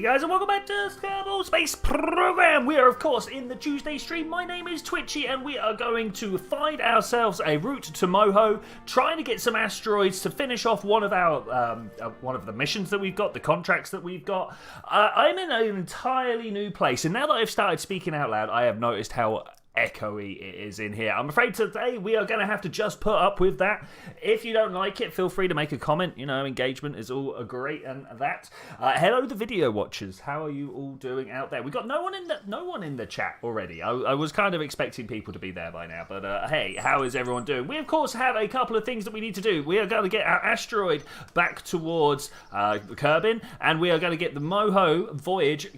guys, and welcome back to Kerbal Space Program. We are, of course, in the Tuesday stream. My name is Twitchi, and we are going to find ourselves a route to MoHo, trying to get some asteroids to finish off one of the missions that we've got, the contracts that we've got. I'm in an entirely new place, and now that I've started speaking out loud, I have noticed how echoey it is in here. I'm afraid today we are going to have to just put up with that. If you don't like it, feel free to make a comment. You know, engagement is all great and that. Hello, the video watchers. How are you all doing out there? We got no one in the chat already. I was kind of expecting people to be there by now, but hey, how is everyone doing? We of course have a couple of things that we need to do. We are going to get our asteroid back towards Kerbal, and we are going to get the MoHo voyage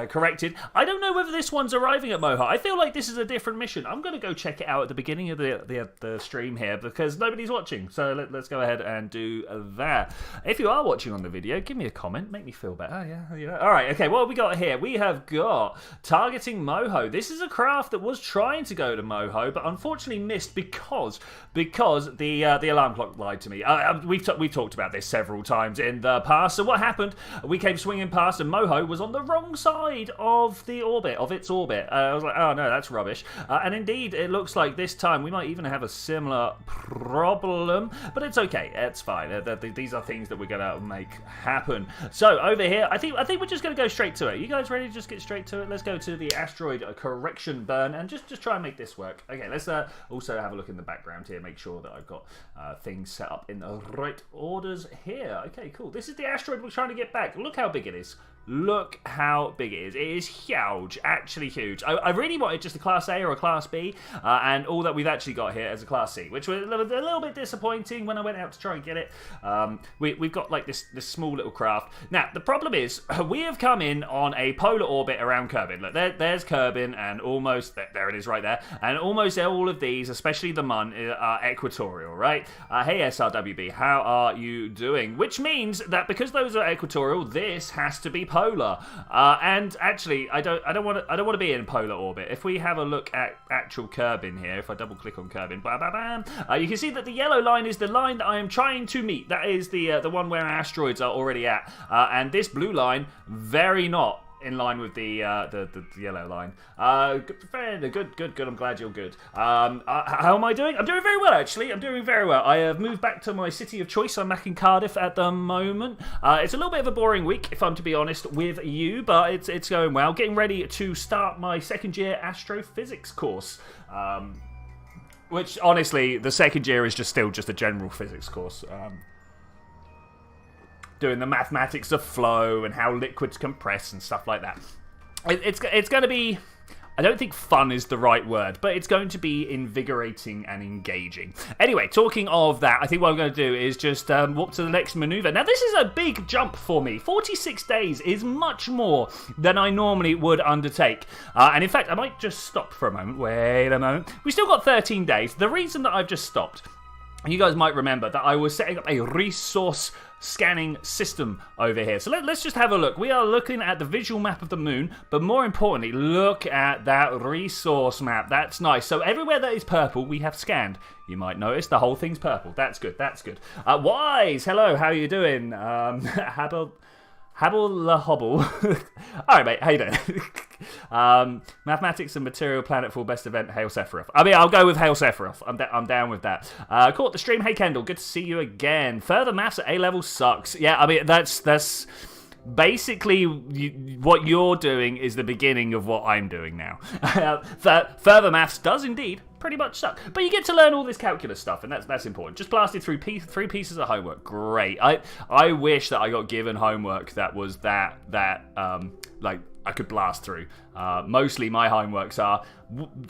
corrected. I don't know whether this one's arriving at MoHo. I feel like this is a different mission. I'm going to go check it out at the beginning of the stream here because nobody's watching. So let's go ahead and do that. If you are watching on the video, give me a comment. Make me feel better. Yeah, you know. All right. Okay. What have we got here? We have got targeting MoHo. This is a craft that was trying to go to MoHo, but unfortunately missed because the alarm clock lied to me. We've talked about this several times in the past. So what happened? We came swinging past, and MoHo was on the wrong side of its orbit. I was like, oh no, that's rubbish. And indeed, it looks like this time we might even have a similar problem, but it's okay. It's fine. These are things that we're gonna make happen. So over here, I think we're just gonna go straight to it. You guys ready to just get straight to it? Let's go to the asteroid correction burn and just try and make this work. Okay, let's also have a look in the background here, make sure that I've got things set up in the right orders here. Okay, cool. This is the asteroid we're trying to get back. Look how big it is. Look how big it is. It is huge, actually huge. I really wanted just a Class A or a Class B, and all that we've actually got here is a Class C, which was a little bit disappointing when I went out to try and get it. We've got like this small little craft. Now, the problem is, we have come in on a polar orbit around Kerbal. Look, there's Kerbal, and almost, there it is right there, and almost all of these, especially the Mun, are equatorial, right? Hey SRWB, how are you doing? Which means that because those are equatorial, this has to be polar. And actually, I don't want to be in polar orbit. If we have a look at actual Kerbal here, if I double click on Kerbal, you can see that the yellow line is the line that I am trying to meet. That is the one where asteroids are already at, and this blue line very not in line with the yellow line. Good. I'm glad you're good. How am I doing? I'm doing very well, actually. I'm doing very well. I have moved back to my city of choice. I'm back in Cardiff at the moment. It's a little bit of a boring week, if I'm to be honest with you, but it's going well. Getting ready to start my second year astrophysics course. Which, honestly, the second year is still just a general physics course. Doing the mathematics of flow and how liquids compress and stuff like that. It's going to be, I don't think fun is the right word, but it's going to be invigorating and engaging. Anyway, talking of that, I think what I'm going to do is just walk to the next maneuver. Now, this is a big jump for me. 46 days is much more than I normally would undertake. And in fact, I might just stop for a moment. Wait a moment. We still got 13 days. The reason that I've just stopped, you guys might remember that I was setting up a resource scanning system over here. So let's just have a look. We are looking at the visual map of the moon, but more importantly, look at that resource map. That's nice. So everywhere that is purple, we have scanned. You might notice the whole thing's purple. That's good. That's good. Wise, hello. How are you doing? Habble la hobble. All right, mate. How you doing? Mathematics and Material Planet for Best Event. Hail Sephiroth. I mean, I'll go with Hail Sephiroth. I'm down with that. Caught the stream. Hey, Kendall. Good to see you again. Further maths at A level sucks. Yeah, I mean that's basically what you're doing is the beginning of what I'm doing now. Further maths does indeed pretty much suck, but you get to learn all this calculus stuff, and that's important. Just blasted through 3 pieces of homework. Great. I wish that I got given homework that was that like I could blast through. Mostly my homeworks are,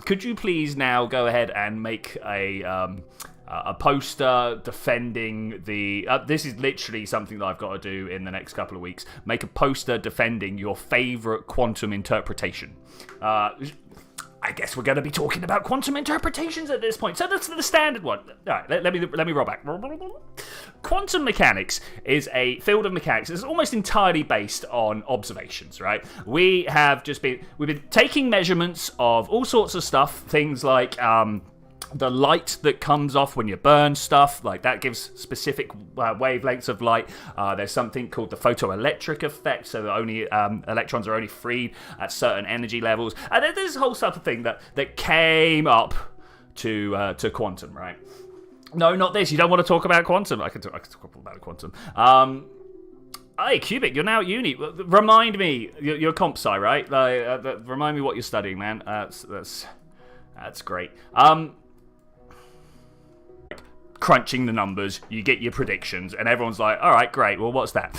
could you please now go ahead and make a poster defending the... this is literally something that I've got to do in the next couple of weeks. Make a poster defending your favourite quantum interpretation. I guess we're going to be talking about quantum interpretations at this point. So that's the standard one. All right, let me roll back. Quantum mechanics is a field of mechanics that's almost entirely based on observations, right? We've been taking measurements of all sorts of stuff, things like the light that comes off when you burn stuff, like that gives specific wavelengths of light. There's something called the photoelectric effect, so that only electrons are only freed at certain energy levels. And then there's this whole sort of thing that came up to quantum, right? No, not this. You don't want to talk about quantum. I can talk about quantum. Hey, Cubic, you're now at uni. Remind me, you're comp sci, right? Remind me what you're studying, man. That's great. Crunching the numbers, you get your predictions, and everyone's like, all right, great, well, what's that?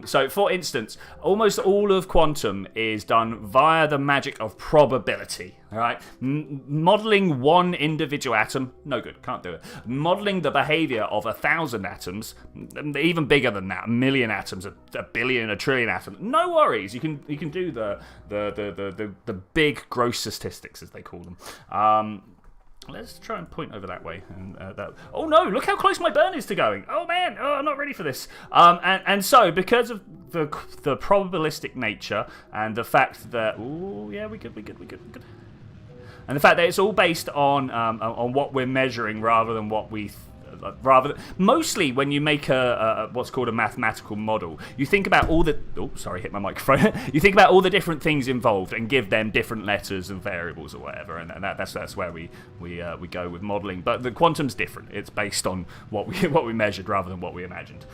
So, for instance, almost all of quantum is done via the magic of probability, all right? Modeling one individual atom, no good, can't do it. Modeling the behavior of 1,000 atoms, even bigger than that, 1 million atoms, a billion, a trillion atoms, no worries, you can do the big gross statistics, as they call them. Let's try and point over that way. And oh no! Look how close my burn is to going. Oh man! Oh, I'm not ready for this. And so because of the probabilistic nature and the fact that we good. And the fact that it's all based on what we're measuring rather than what we. Mostly when you make a what's called a mathematical model, you think about all the hit my microphone. You think about all the different things involved and give them different letters and variables or whatever, and that's where we go with modeling. But the quantum's different. It's based on what we measured rather than what we imagined.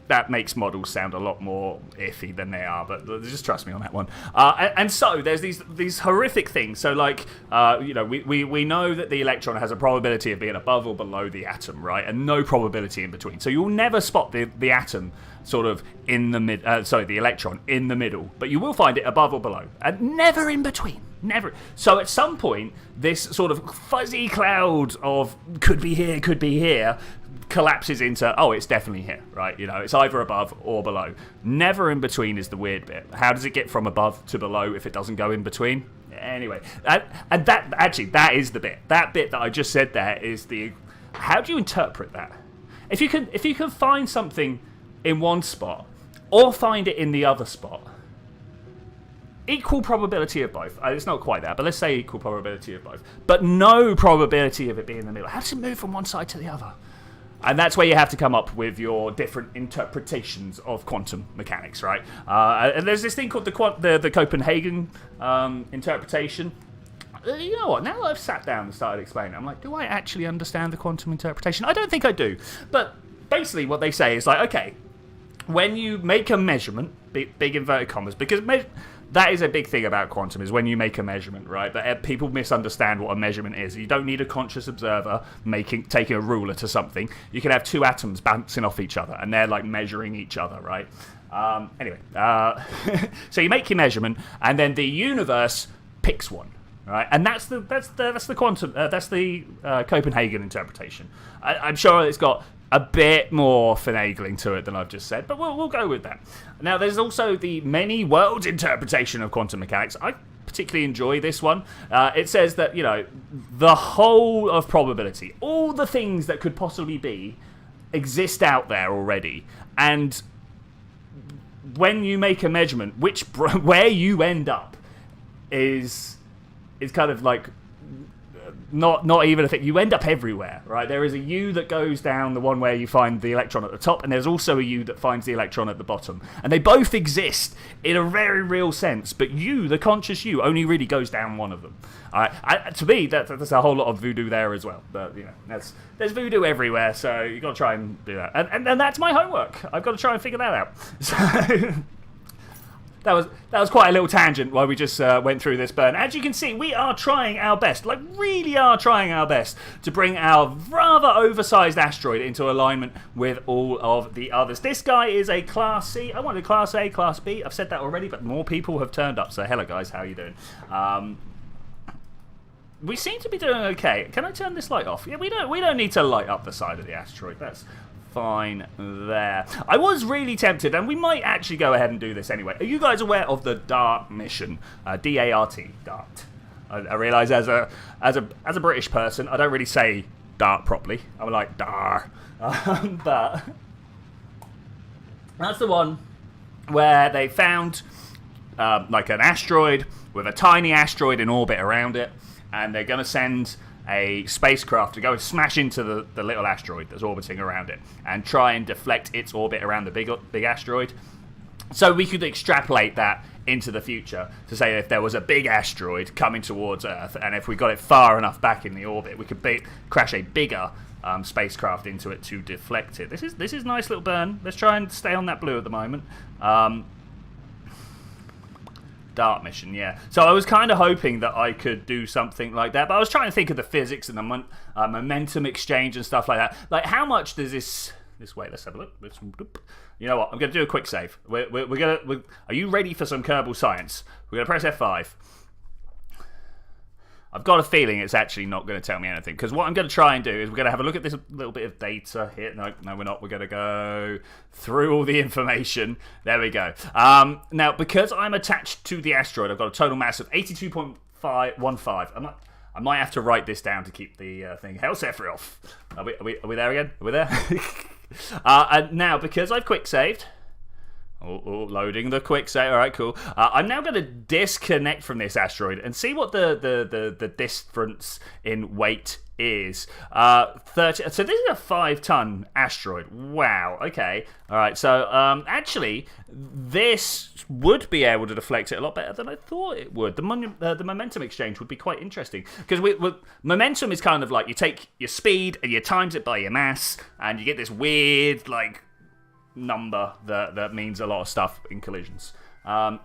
That makes models sound a lot more iffy than they are, but just trust me on that one. And so there's these horrific things. So like, we know that the electron has a probability of being above or below the atom, right? And no probability in between. So you'll never spot the atom sort of in the the electron in the middle, but you will find it above or below, and never in between. Never. So at some point, this sort of fuzzy cloud of could be here, collapses into, it's definitely here, right? It's either above or below. Never in between is the weird bit. How does it get from above to below if it doesn't go in between? Anyway, and that is the bit. That bit that I just said there is how do you interpret that? If you can find something in one spot or find it in the other spot, equal probability of both. It's not quite that, but let's say equal probability of both. But no probability of it being in the middle. How does it move from one side to the other? And that's where you have to come up with your different interpretations of quantum mechanics, right? And there's this thing called the Copenhagen interpretation. You know what? Now that I've sat down and started explaining, I'm like, do I actually understand the quantum interpretation? I don't think I do. But basically what they say is like, okay, when you make a measurement, big inverted commas, because that is a big thing about quantum, is when you make a measurement, right? But people misunderstand what a measurement is. You don't need a conscious observer taking a ruler to something. You can have two atoms bouncing off each other, and they're like measuring each other, right? So you make your measurement, and then the universe picks one, right? And that's the quantum. That's the Copenhagen interpretation. I'm sure it's got a bit more finagling to it than I've just said, but we'll go with that. Now, there's also the many worlds interpretation of quantum mechanics. I particularly enjoy this one. It says that, the whole of probability, all the things that could possibly be, exist out there already. And when you make a measurement, where you end up is kind of like not even a thing. You end up everywhere, right? There is a U that goes down the one where you find the electron at the top, and there's also a U that finds the electron at the bottom. And they both exist in a very real sense, but you, the conscious you, only really goes down one of them. All right? To me, that's a whole lot of voodoo there as well. But, there's voodoo everywhere, so you've got to try and do that. And that's my homework. I've got to try and figure that out. So That was quite a little tangent while we just went through this burn. As you can see, we are trying our best, really are trying our best to bring our rather oversized asteroid into alignment with all of the others. This guy is a Class C. I wanted Class A, Class B. I've said that already, but more people have turned up. So hello guys, how are you doing? We seem to be doing okay. Can I turn this light off? Yeah, we don't need to light up the side of the asteroid. That's fine there. I was really tempted, and we might actually go ahead and do this anyway. Are you guys aware of the DART mission? D-A-R-T, DART. I realise as a British person, I don't really say DART properly. I'm like DAR, but that's the one where they found like an asteroid with a tiny asteroid in orbit around it. and they're going to send a spacecraft to go and smash into the little asteroid that's orbiting around it and try and deflect its orbit around the big asteroid. So we could extrapolate that into the future to say if there was a big asteroid coming towards Earth, and if we got it far enough back in the orbit, we could crash a bigger spacecraft into it to deflect it. This is nice little burn. Let's try and stay on that blue at the moment. Dart mission, yeah. So I was kind of hoping that I could do something like that, but I was trying to think of the physics and the momentum exchange and stuff like that. Like, how much does this way? Let's have a look. You know what? I'm going to do a quick save. Are you ready for some Kerbal science? We're going to press F5. I've got a feeling it's actually not going to tell me anything, because what I'm going to try and do is we're going to have a look at this little bit of data here. No, we're not. We're going to go through all the information. There we go. Now, because I'm attached to the asteroid, I've got a total mass of 82.515. I might have to write this down to keep the thing. Hell, Sephiroth. Are we there again? Are we there? And now, because I've quick saved. Oh, loading the quick save. All right, cool. I'm now going to disconnect from this asteroid and see what the difference in weight is. 30. So this is a 5-ton asteroid. Wow. Okay. All right. So actually, this would be able to deflect it a lot better than I thought it would. The momentum exchange would be quite interesting, because momentum is kind of like you take your speed and you times it by your mass, and you get this weird number that means a lot of stuff in collisions.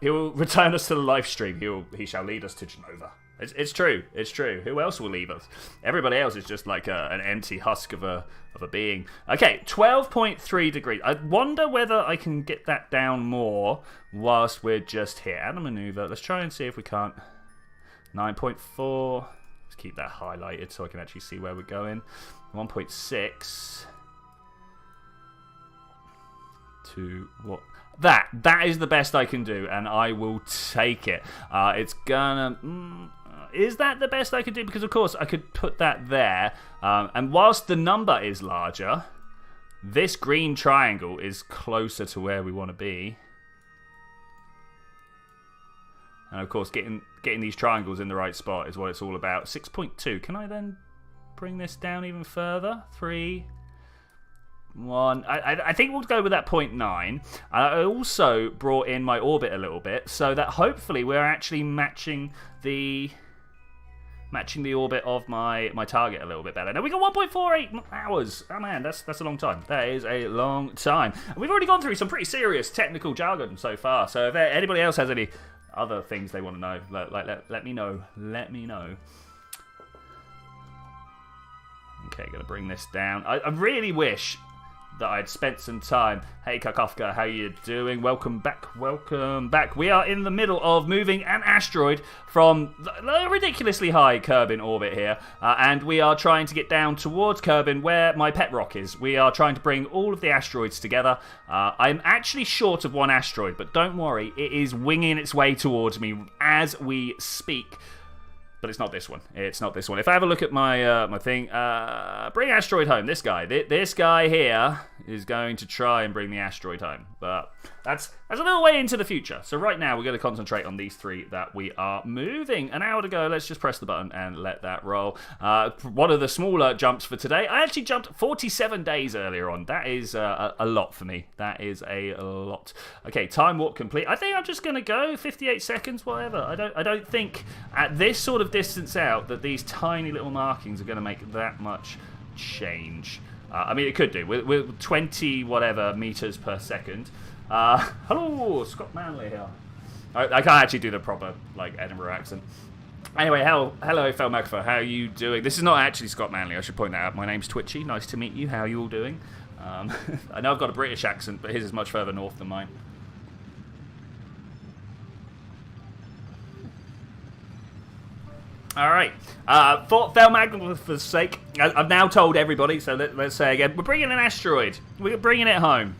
He will return us to the live stream. He shall lead us to Genova. It's true. It's true. Who else will leave us? Everybody else is just like an empty husk of a being. Okay, 12.3 degrees. I wonder whether I can get that down more whilst we're just here. Add a maneuver. Let's try and see if we can't. 9.4. Let's keep that highlighted so I can actually see where we're going. 1.6. To what? That is the best I can do, and I will take it. It's gonna. Is that the best I could do? Because of course I could put that there, and whilst the number is larger, this green triangle is closer to where we want to be. And of course, getting these triangles in the right spot is what it's all about. 6.2. Can I then bring this down even further? 3. 1. I think we'll go with that 0.9. I also brought in my orbit a little bit, so that hopefully we're actually matching the orbit of my target a little bit better. Now we got 1.48 hours. Oh man, that's a long time. That is a long time. And we've already gone through some pretty serious technical jargon so far. So if anybody else has any other things they want to know, let me know. Let me know. Okay, gonna bring this down. I really wish that I'd spent some time. Hey Kakofka, how you doing? Welcome back, welcome back. We are in the middle of moving an asteroid from the ridiculously high Kerbin orbit here, and we are trying to get down towards Kerbin where my pet rock is. We are trying to bring all of the asteroids together. I'm actually short of one asteroid, but don't worry, it is winging its way towards me as we speak. But it's not this one. It's not this one. If I have a look at my my thing, bring asteroid home. This guy. This guy here is going to try and bring the asteroid home. But that's a little way into the future. So right now we're going to concentrate on these 3 that we are moving. An hour to go. Let's just press the button and let that roll. One of the smaller jumps for today. I actually jumped 47 days earlier on. That is a lot for me. That is a lot. Okay, time warp complete. I think I'm just going to go 58 seconds, whatever. I don't think at this sort of distance out that these tiny little markings are going to make that much change. I mean, it could do. With 20 whatever meters per second. Hello, Scott Manley here. I can't actually do the proper Edinburgh accent. Anyway, hello, Fel Magfa. How are you doing? This is not actually Scott Manley. I should point that out. My name's Twitchi. Nice to meet you. How are you all doing? I know I've got a British accent, but his is much further north than mine. All right. For Fel Magfa's sake, I've now told everybody, so let's say again, we're bringing an asteroid. We're bringing it home.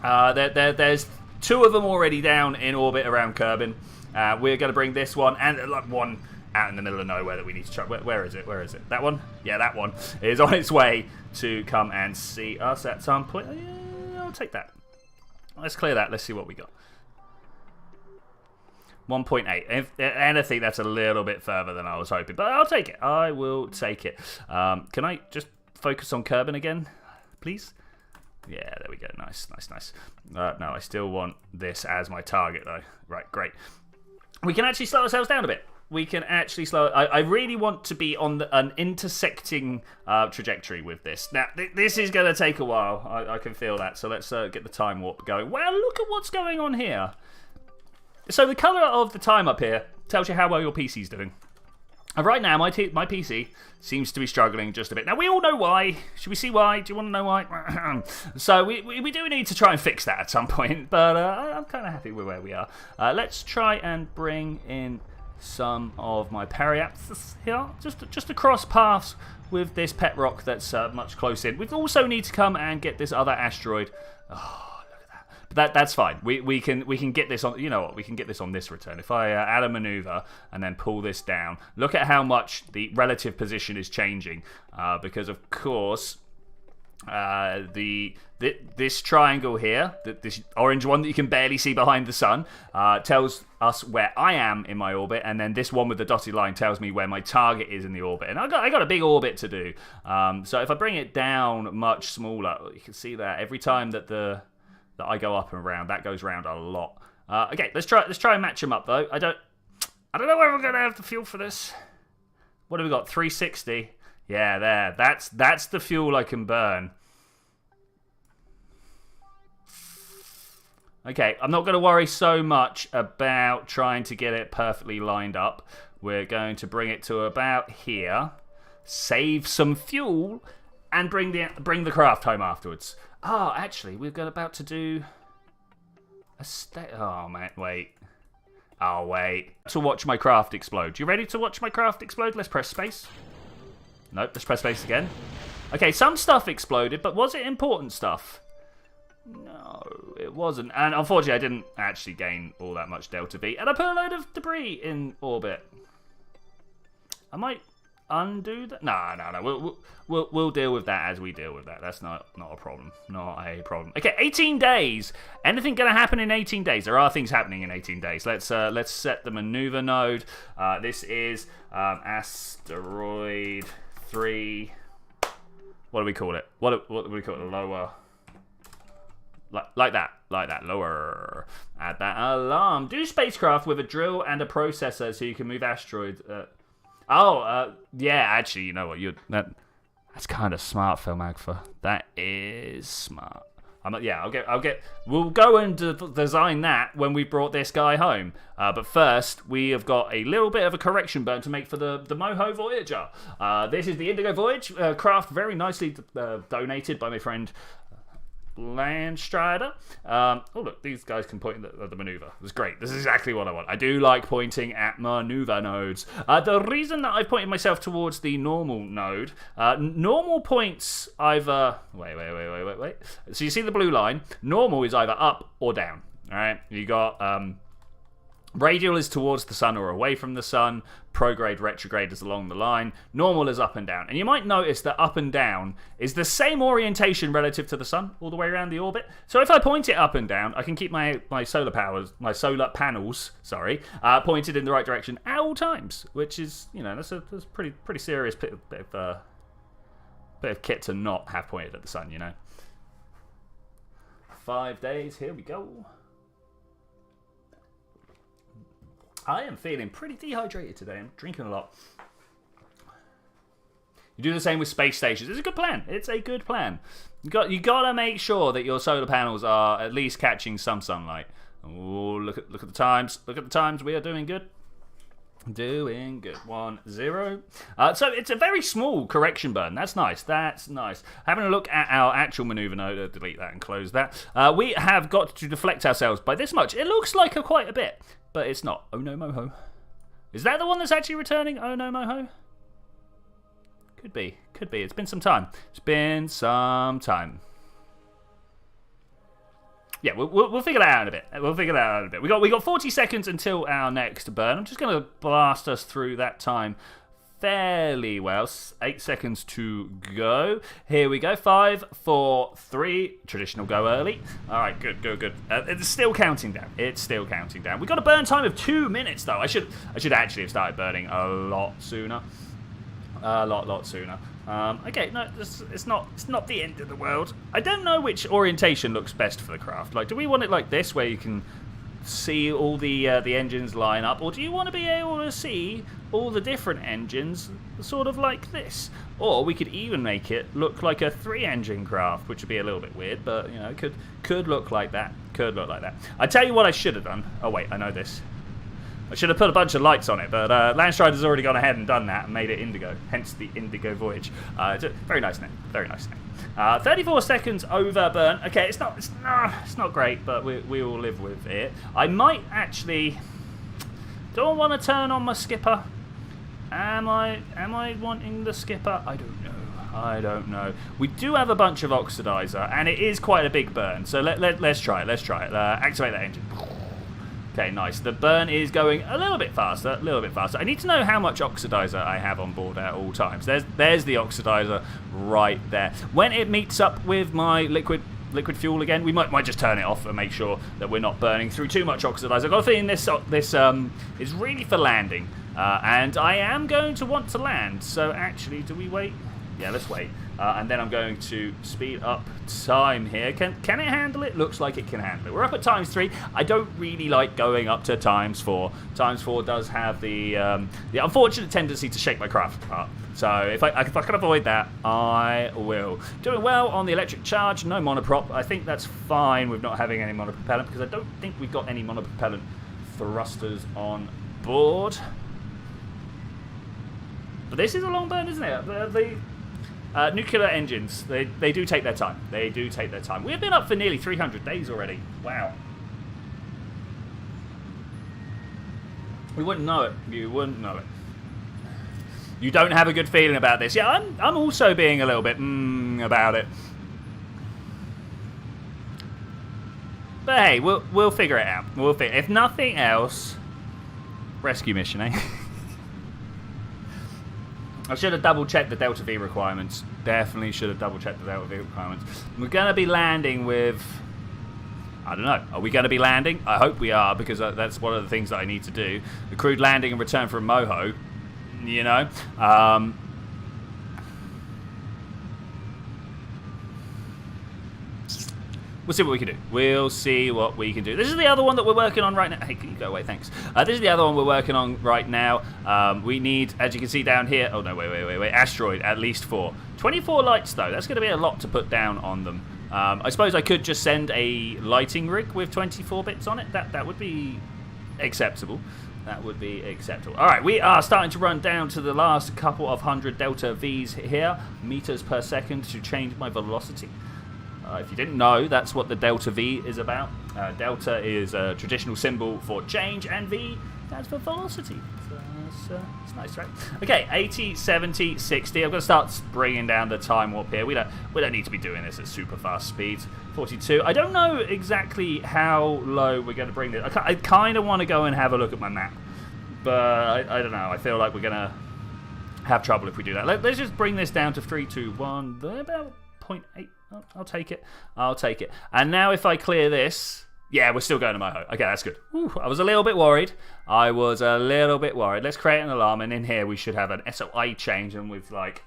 There's 2 of them already down in orbit around Kerbin. We're going to bring this one and one out in the middle of nowhere that we need to try. Where is it? Where is it? That one? Yeah, that one is on its way to come and see us at some point. Yeah, I'll take that. Let's clear that. Let's see what we got. 1.8. If anything, that's a little bit further than I was hoping. But I'll take it. I will take it. Can I just focus on Kerbal again, please? Yeah, there we go. Nice. No, I still want this as my target, though. Right, great. We can actually slow ourselves down a bit. We can actually slow... I really want to be on an intersecting trajectory with this. Now, this is going to take a while. I can feel that. So let's get the time warp going. Wow, look at what's going on here. So the colour of the time up here tells you how well your PC's doing. And right now, my PC seems to be struggling just a bit. Now, we all know why. Should we see why? Do you want to know why? So we do need to try and fix that at some point. But I'm kind of happy with where we are. Let's try and bring in some of my periapts here. Just to cross paths with this pet rock that's much close in. We also need to come and get this other asteroid. Oh, that's fine. We can get this on. You know what? We can get this on this return. If I add a maneuver and then pull this down, look at how much the relative position is changing. Because of course, this triangle here, this orange one that you can barely see behind the sun, tells us where I am in my orbit, and then this one with the dotted line tells me where my target is in the orbit. And I got a big orbit to do. So if I bring it down much smaller, you can see that every time that I go up and around, that goes round a lot. Okay, let's try and match them up though. I don't know whether we're gonna have the fuel for this. What have we got? 360. Yeah, there. That's the fuel I can burn. Okay, I'm not going to worry so much about trying to get it perfectly lined up. We're going to bring it to about here, save some fuel, and bring the craft home afterwards. Oh, actually, we're about to do a oh, man, wait. Oh, wait. To watch my craft explode. You ready to watch my craft explode? Let's press space. Nope, let's press space again. Okay, some stuff exploded, but was it important stuff? No, it wasn't. And unfortunately, I didn't actually gain all that much Delta V. And I put a load of debris in orbit. I might undo that. No. We'll deal with that as we deal with that. That's not a problem. Not a problem. Okay, 18 days. Anything going to happen in 18 days? There are things happening in 18 days. Let's set the maneuver node. This is Asteroid 3. What do we call it? What do we call it? Lower. Like that, lower. Add that alarm. Do spacecraft with a drill and a processor so you can move asteroids. Yeah, actually, you know what? That's kind of smart, Phil Magfa. That is smart. We'll go and design that when we brought this guy home. But first, we have got a little bit of a correction burn to make for the MoHo Voyager. This is the Indigo Voyage craft, very nicely donated by my friend Landstrider. Oh look, these guys can point at the maneuver. It's great. This is exactly what I want. I do like pointing at maneuver nodes. The reason that I've pointed myself towards the normal node, normal points either... Wait. So you see the blue line? Normal is either up or down. Alright, you got... Radial is towards the sun or away from the sun. Prograde, retrograde is along the line. Normal is up and down. And you might notice that up and down is the same orientation relative to the sun all the way around the orbit. So if I point it up and down, I can keep my solar panels, pointed in the right direction at all times, which is, that's a pretty serious bit of kit to not have pointed at the sun, 5 days, here we go. I am feeling pretty dehydrated today. I'm drinking a lot. You do the same with space stations. It's a good plan. It's a good plan. You got to make sure that your solar panels are at least catching some sunlight. Oh, look at the times. Look at the times. We are doing good. Doing good. 1-0. So it's a very small correction burn. That's nice. That's nice. Having a look at our actual maneuver node. Delete that and close that. We have got to deflect ourselves by this much. It looks like quite a bit. But it's not. Oh no, MoHo. Is that the one that's actually returning? Oh no, MoHo? Could be. Could be. It's been some time. It's been some time. Yeah, we'll figure that out in a bit. We'll figure that out in a bit. We got 40 seconds until our next burn. I'm just going to blast us through that time fairly well. 8 seconds to go. Here we go. 5, 4, 3. Traditional go early. All right, good. It's still counting down. It's still counting down. We've got a burn time of 2 minutes, though. I should actually have started burning a lot sooner. A lot sooner. Okay, no, it's not the end of the world. I don't know which orientation looks best for the craft. Like, do we want it like this, where you can see all the engines line up, or do you want to be able to see all the different engines sort of like this? Or we could even make it look like a 3-engine craft, which would be a little bit weird, but you know, could look like that. Could look like that. I tell you what I should have done. Oh wait, I know this. I should have put a bunch of lights on it, but Landstrider's already gone ahead and done that and made it indigo, hence the indigo voyage. Very nice name, very nice name. 34 seconds over burn. Okay, it's not great, but we will live with it. I might actually. Don't want to turn on my skipper. Am I wanting the skipper? I don't know. We do have a bunch of oxidizer, and it is quite a big burn. So let's try it. Activate that engine. Okay, nice. The burn is going a little bit faster, I need to know how much oxidizer I have on board at all times. There's the oxidizer right there. When it meets up with my liquid fuel again, we might just turn it off and make sure that we're not burning through too much oxidizer. I've got a feeling this is really for landing, and I am going to want to land. So actually, do we wait? Yeah, let's wait. And then I'm going to speed up time here. Can it handle it? Looks like it can handle it. We're up at ×3. I don't really like going up to ×4. ×4 does have the unfortunate tendency to shake my craft apart. So if I can avoid that, I will. Doing well on the electric charge. No monoprop. I think that's fine with not having any monopropellant, because I don't think we've got any monopropellant thrusters on board. But this is a long burn, isn't it? Nuclear engines, they do take their time. We've been up for nearly 300 days already. Wow. We wouldn't know it. You wouldn't know it. You don't have a good feeling about this. Yeah, I'm also being a little bit about it. But hey, we'll figure it out. If nothing else, rescue mission, eh? I should have double-checked the Delta V requirements. Definitely should have double-checked the Delta V requirements. We're going to be landing with... I don't know. Are we going to be landing? I hope we are, because that's one of the things that I need to do. The crewed landing and return from MoHo. You know? We'll see what we can do. We'll see what we can do. This is the other one that we're working on right now. Hey, can you go away? Thanks. This is the other one we're working on right now. We need, as you can see down here... Oh, no, wait. Asteroid, at least 4. 24 lights, though. That's going to be a lot to put down on them. I suppose I could just send a lighting rig with 24 bits on it. That would be acceptable. That would be acceptable. All right, we are starting to run down to the last couple of 100 Delta Vs here. Meters per second to change my velocity. If you didn't know, that's what the Delta V is about. Delta is a traditional symbol for change, and V stands for velocity. So it's nice, right? Okay, 80, 70, 60. I'm going to start bringing down the time warp here. We don't need to be doing this at super fast speeds. 42. I don't know exactly how low we're going to bring this. I kind of want to go and have a look at my map, but I don't know. I feel like we're going to have trouble if we do that. Let's just bring this down to 3, 2, 1. About 0.8. Oh, I'll take it. And now if I clear this... Yeah, we're still going to MoHo. Okay, that's good. Ooh, I was a little bit worried. Let's create an alarm, and in here we should have an SOI change, and with like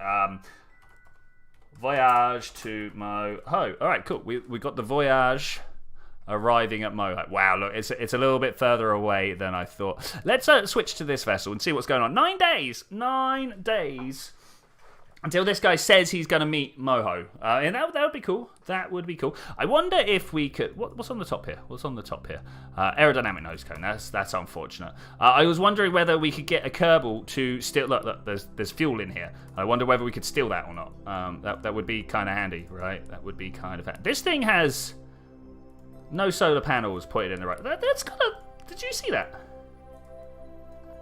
voyage to MoHo. All right, cool. We got the voyage arriving at MoHo. Wow, look, it's a little bit further away than I thought. Let's switch to this vessel and see what's going on. 9 days. 9 days. Until this guy says he's going to meet MoHo. And that would be cool. That would be cool. I wonder if we could... What's on the top here? Aerodynamic nose cone. That's unfortunate. I was wondering whether we could get a Kerbal to steal... Look, there's fuel in here. I wonder whether we could steal that or not. That would be kind of handy, right? That would be kind of handy. This thing has no solar panels pointed in the right... That's kind of... Did you see that?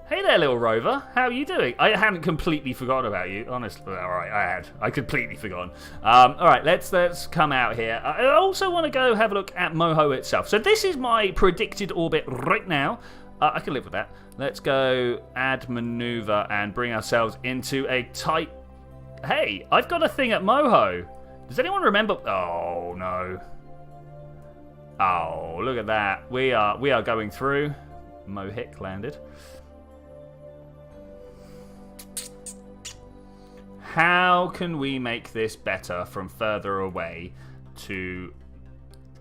Hey there, little rover. How are you doing? I hadn't completely forgotten about you. Honestly, all right, I had. I completely forgotten. All right, let's come out here. I also want to go have a look at MoHo itself. So this is my predicted orbit right now. I can live with that. Let's go add maneuver and bring ourselves into a tight... Hey, I've got a thing at MoHo. Does anyone remember? Oh, no. Oh, look at that. We are going through. Mohic landed. How can we make this better from further away to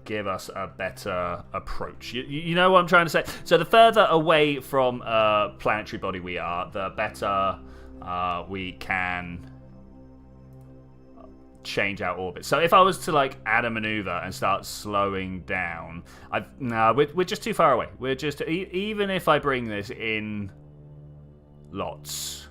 give us a better approach? You know what I'm trying to say? So the further away from a planetary body we are, the better we can change our orbit. So if I was to like add a maneuver and start slowing down, no, we're just too far away. We're just even if I bring this in lots.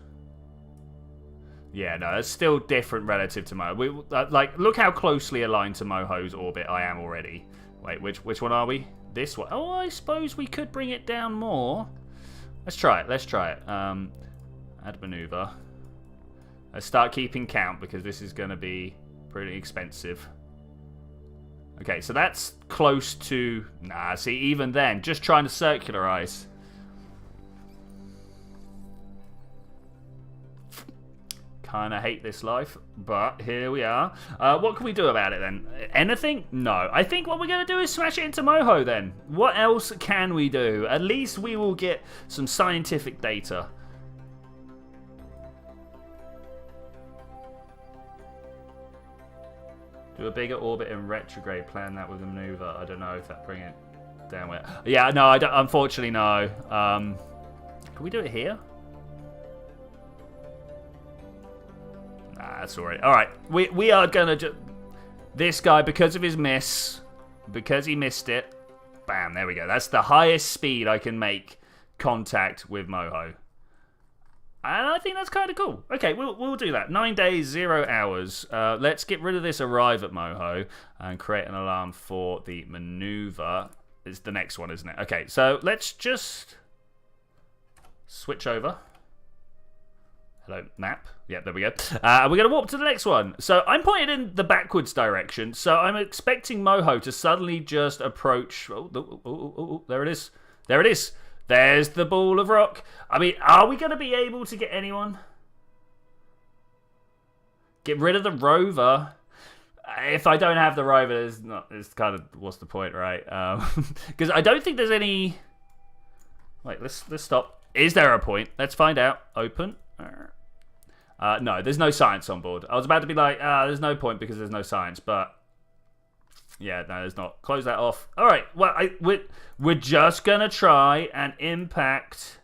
Yeah, no, it's still different relative to MoHo. Like, look how closely aligned to MoHo's orbit I am already. Wait, which one are we? This one. Oh, I suppose we could bring it down more. Let's try it. Add maneuver. Let's start keeping count because this is going to be pretty expensive. Okay, so that's close to... Nah, see, even then, just trying to circularize. Kind of hate this life, but here we are. What can we do about it then? Anything? No. I think what we're going to do is smash it into MoHo then. What else can we do? At least we will get some scientific data. Do a bigger orbit in retrograde. Plan that with a maneuver. I don't know if that bring it down where... Yeah, no, I don't. Unfortunately, no. Can we do it here? Nah, that's alright. Alright, we are gonna just... This guy, because of his miss, because he missed it, bam, there we go. That's the highest speed I can make contact with MoHo. And I think that's kind of cool. Okay, we'll do that. 9 days, 0 hours. Let's get rid of this arrive at MoHo and create an alarm for the maneuver. It's the next one, isn't it? Okay, so let's just switch over. Hello, map. Yeah, there we go. We're going to warp to the next one. So I'm pointed in the backwards direction. So I'm expecting MoHo to suddenly just approach. Oh, there it is. There it is. There's the ball of rock. I mean, are we going to be able to get anyone? Get rid of the rover. If I don't have the rover, it's kind of, what's the point, right? Because I don't think there's any... Wait, let's stop. Is there a point? Let's find out. Open. No, there's no science on board. I was about to be like, there's no point because there's no science, but yeah, no, there's not. Close that off. All right, well, we're just gonna try and impact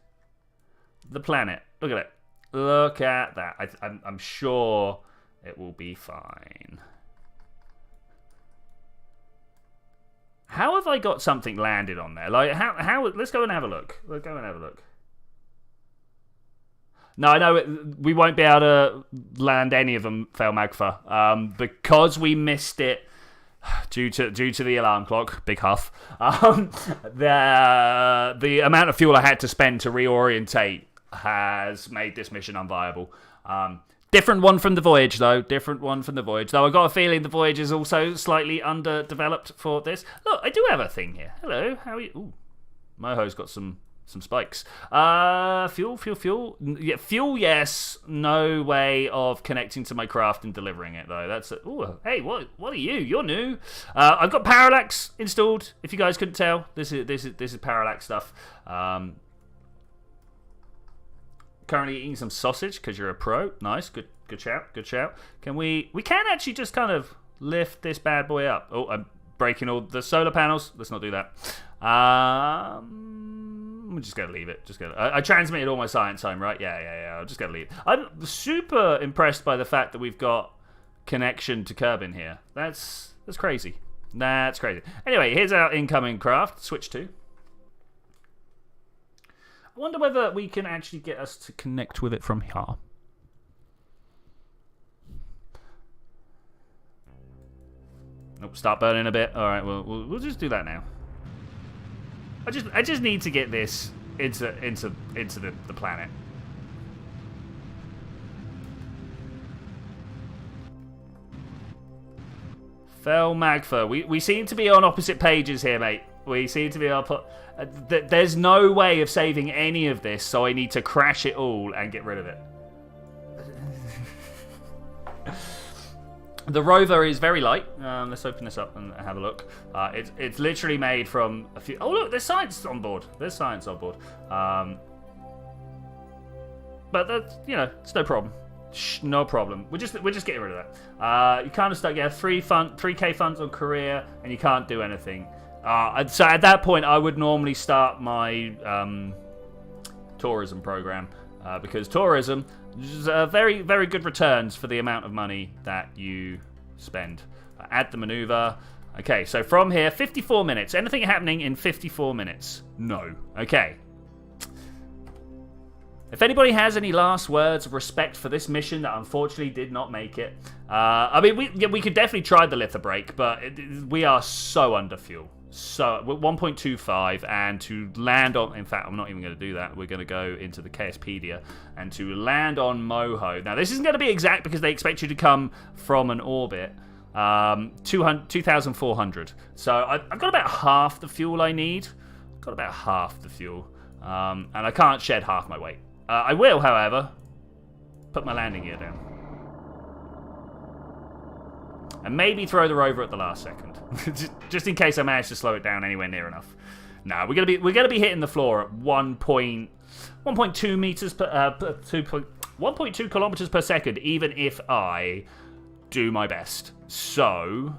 the planet. Look at it. Look at that. I'm sure it will be fine. How have I got something landed on there? Like, how? Let's go and have a look. Let's go and have a look. No, I know we won't be able to land any of them, Fail Magfa, because we missed it due to the alarm clock. Big huff. The amount of fuel I had to spend to reorientate has made this mission unviable. Different one from the voyage, though. Though I got a feeling the voyage is also slightly underdeveloped for this. Look, I do have a thing here. Hello, how are you? Ooh, MoHo's got some spikes. Fuel. Yeah, fuel, yes. No way of connecting to my craft and delivering it, though. That's ooh, hey, what are you? You're new. I've got parallax installed. If you guys couldn't tell, this is parallax stuff. Currently eating some sausage because you're a pro. Nice, good shout. Can we can actually just kind of lift this bad boy up. Oh, I'm breaking all the solar panels. Let's not do that. We're just going to leave it. I transmitted all my science home, right? Yeah. I'm just going to leave it. I'm super impressed by the fact that we've got connection to Kerbal here. That's crazy. That's crazy. Anyway, here's our incoming craft. Switch to. I wonder whether we can actually get us to connect with it from here. Nope, start burning a bit. All right, we'll just do that now. I just need to get this into the planet. Fel Magfa. We seem to be on opposite pages here, mate. We seem to be able to put... there's no way of saving any of this, so I need to crash it all and get rid of it. The rover is very light. Let's open this up and have a look. It's literally made from a few... Oh, look, there's science on board. There's science on board. But that's, you know, it's no problem. No problem. We're just getting rid of that. You kind of start, 3K funds on career, and you can't do anything. So at that point, I would normally start my tourism program, because tourism is very, very good returns for the amount of money that you spend. Add the maneuver. Okay, so from here, 54 minutes. Anything happening in 54 minutes? No. Okay. If anybody has any last words of respect for this mission that unfortunately did not make it, I mean, we could definitely try the lither break, but we are so under fuel. So, 1.25, and to land on... In fact, I'm not even going to do that. We're going to go into the KSpedia, and to land on MoHo. Now, this isn't going to be exact because they expect you to come from an orbit. 2,400. So, I've got about half the fuel I need. Got about half the fuel. And I can't shed half my weight. I will, however, put my landing gear down. And maybe throw the rover at the last second. just in case I manage to slow it down anywhere near enough. No, we're gonna be hitting the floor at 1.2 meters per 1.2 kilometers per second, even if I do my best. So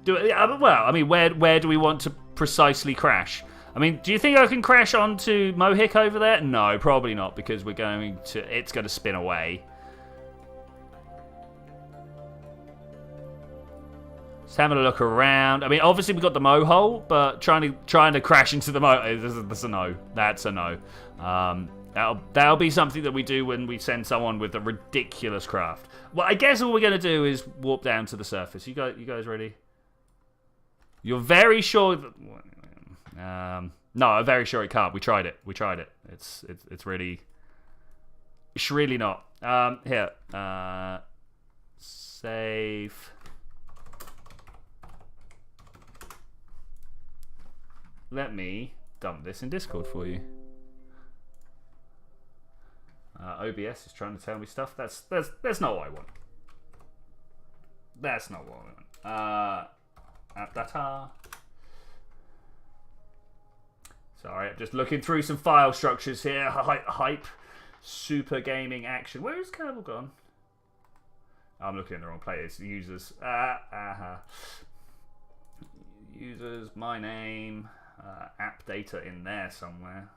well, I mean, where do we want to precisely crash? I mean, do you think I can crash onto MoHo over there? No, probably not, because it's going to spin away. Just having a look around. I mean, obviously we've got the MoHo, but trying to crash into the MoHo, that's a no. That's a no. That'll be something that we do when we send someone with a ridiculous craft. Well, I guess all we're going to do is warp down to the surface. You guys ready? You're very sure that... no, I'm very sure it can't. We tried it. It's really not. Here. Save. Let me dump this in Discord for you. OBS is trying to tell me stuff. That's not what I want. That's not what I want. Data. Sorry, I'm just looking through some file structures here. Hype. Super gaming action. Where is Kerbal gone? I'm looking at the wrong place. Users. Users, my name. App data in there somewhere.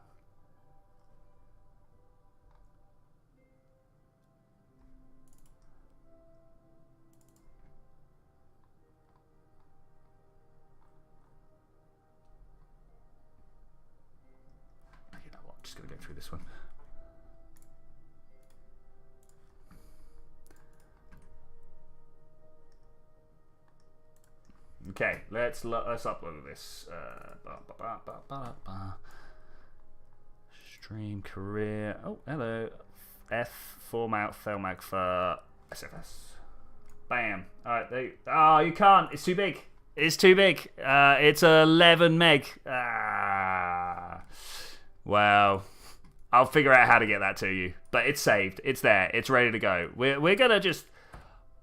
You know what? I'm just going to go through this one. Okay, let's upload this. Stream career. Oh, hello. F format Felmag for SFS. Bam. All right. Oh, you can't. It's too big. It's too big. It's 11 meg. Well, I'll figure out how to get that to you. But it's saved. It's there. It's ready to go. We're gonna just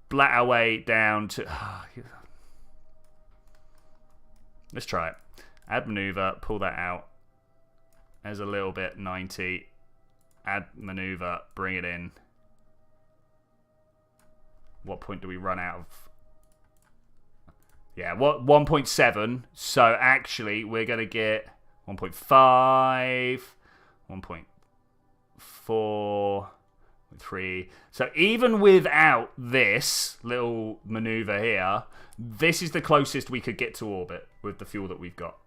blat our way down to. Let's try it. Add maneuver, pull that out as a little bit, 90. Add maneuver, bring it in. What point do we run out of? Yeah, 1.7. So actually, we're going to get 1.5, 1.4, 3. So even without this little maneuver here, this is the closest we could get to orbit with the fuel that we've got.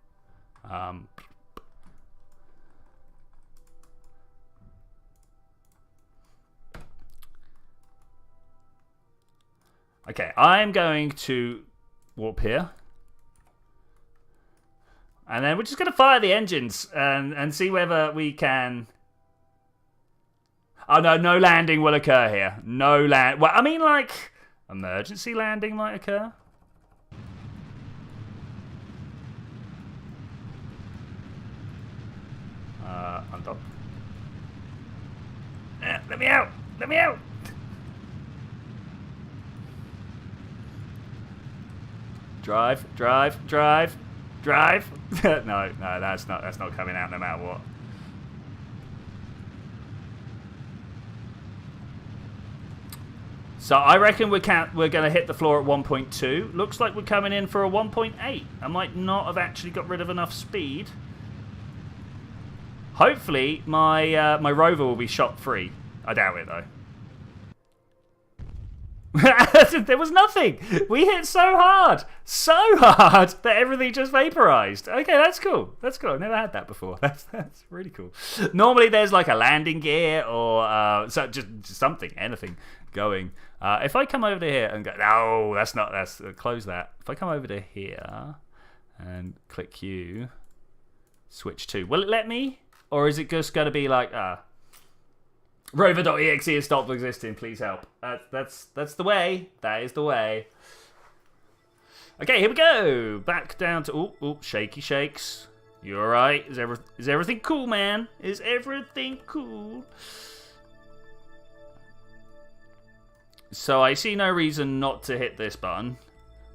Okay, I'm going to warp here. And then we're just going to fire the engines and see whether we can... Oh, no landing will occur here. No land... Well, I mean, like, emergency landing might occur. me out! Let me out! Drive, drive, drive, drive. No, that's not coming out no matter what. So I reckon we're going to hit the floor at 1.2. Looks like we're coming in for a 1.8. I might not have actually got rid of enough speed. Hopefully my my rover will be shot free. I doubt it though. There was nothing. We hit so hard that everything just vaporized. Okay, that's cool. That's cool. I've never had that before. That's really cool. Normally there's like a landing gear or just something, anything going. If I come over to here and go, no, that's close that. If I come over to here and click Q, switch to, will it let me, or is it just going to be like rover.exe has stopped existing, please help. That's the way. That is the way. Okay, here we go. Back down to... Oh, shaky shakes. You alright? Is everything cool, man? Is everything cool? So I see no reason not to hit this button.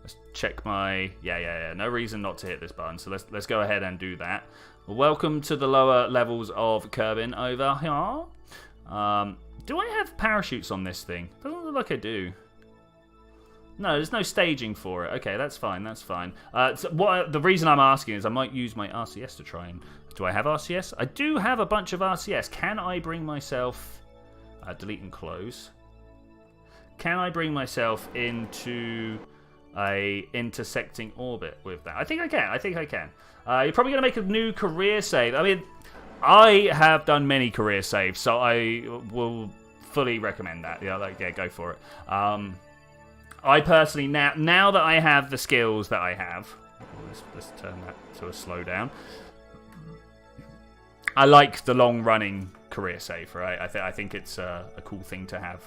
Let's check my... Yeah. No reason not to hit this button. So let's go ahead and do that. Welcome to the lower levels of Kerbin over here. Do I have parachutes on this thing? Doesn't look like I do. No, there's no staging for it. Okay, that's fine. That's fine. So the reason I'm asking is I might use my RCS to try and... Do I have RCS? I do have a bunch of RCS. Can I bring myself... delete and close. Can I bring myself into a intersecting orbit with that? I think I can. You're probably going to make a new career save. I mean... I have done many career saves, so I will fully recommend that. Yeah, go for it. I personally, now that I have the skills that I have, let's turn that to a slowdown. I like the long-running career save, right? I think it's a cool thing to have.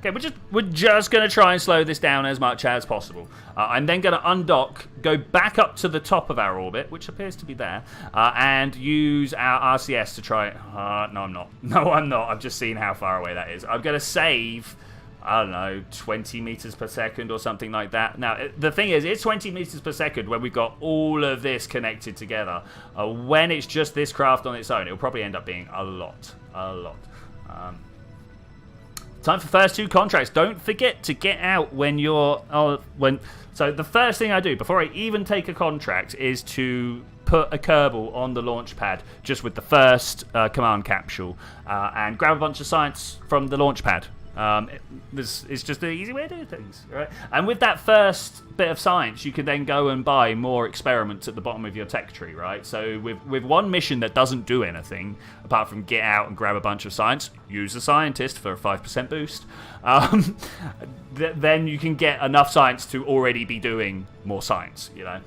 Okay, we're just going to try and slow this down as much as possible. I'm then going to undock, go back up to the top of our orbit, which appears to be there, and use our RCS to try... no, I'm not. No, I'm not. I've just seen how far away that is. I'm going to save, I don't know, 20 meters per second or something like that. Now, the thing is, it's 20 meters per second when we've got all of this connected together. When it's just this craft on its own, it'll probably end up being a lot. Time for first 2 contracts. Don't forget to get out when you're... So the first thing I do before I even take a contract is to put a Kerbal on the launch pad just with the first command capsule and grab a bunch of science from the launch pad. This is just an easy way of doing things, right? And with that first bit of science, you can then go and buy more experiments at the bottom of your tech tree, right? So with one mission that doesn't do anything, apart from get out and grab a bunch of science, use a scientist for a 5% boost, then you can get enough science to already be doing more science, you know,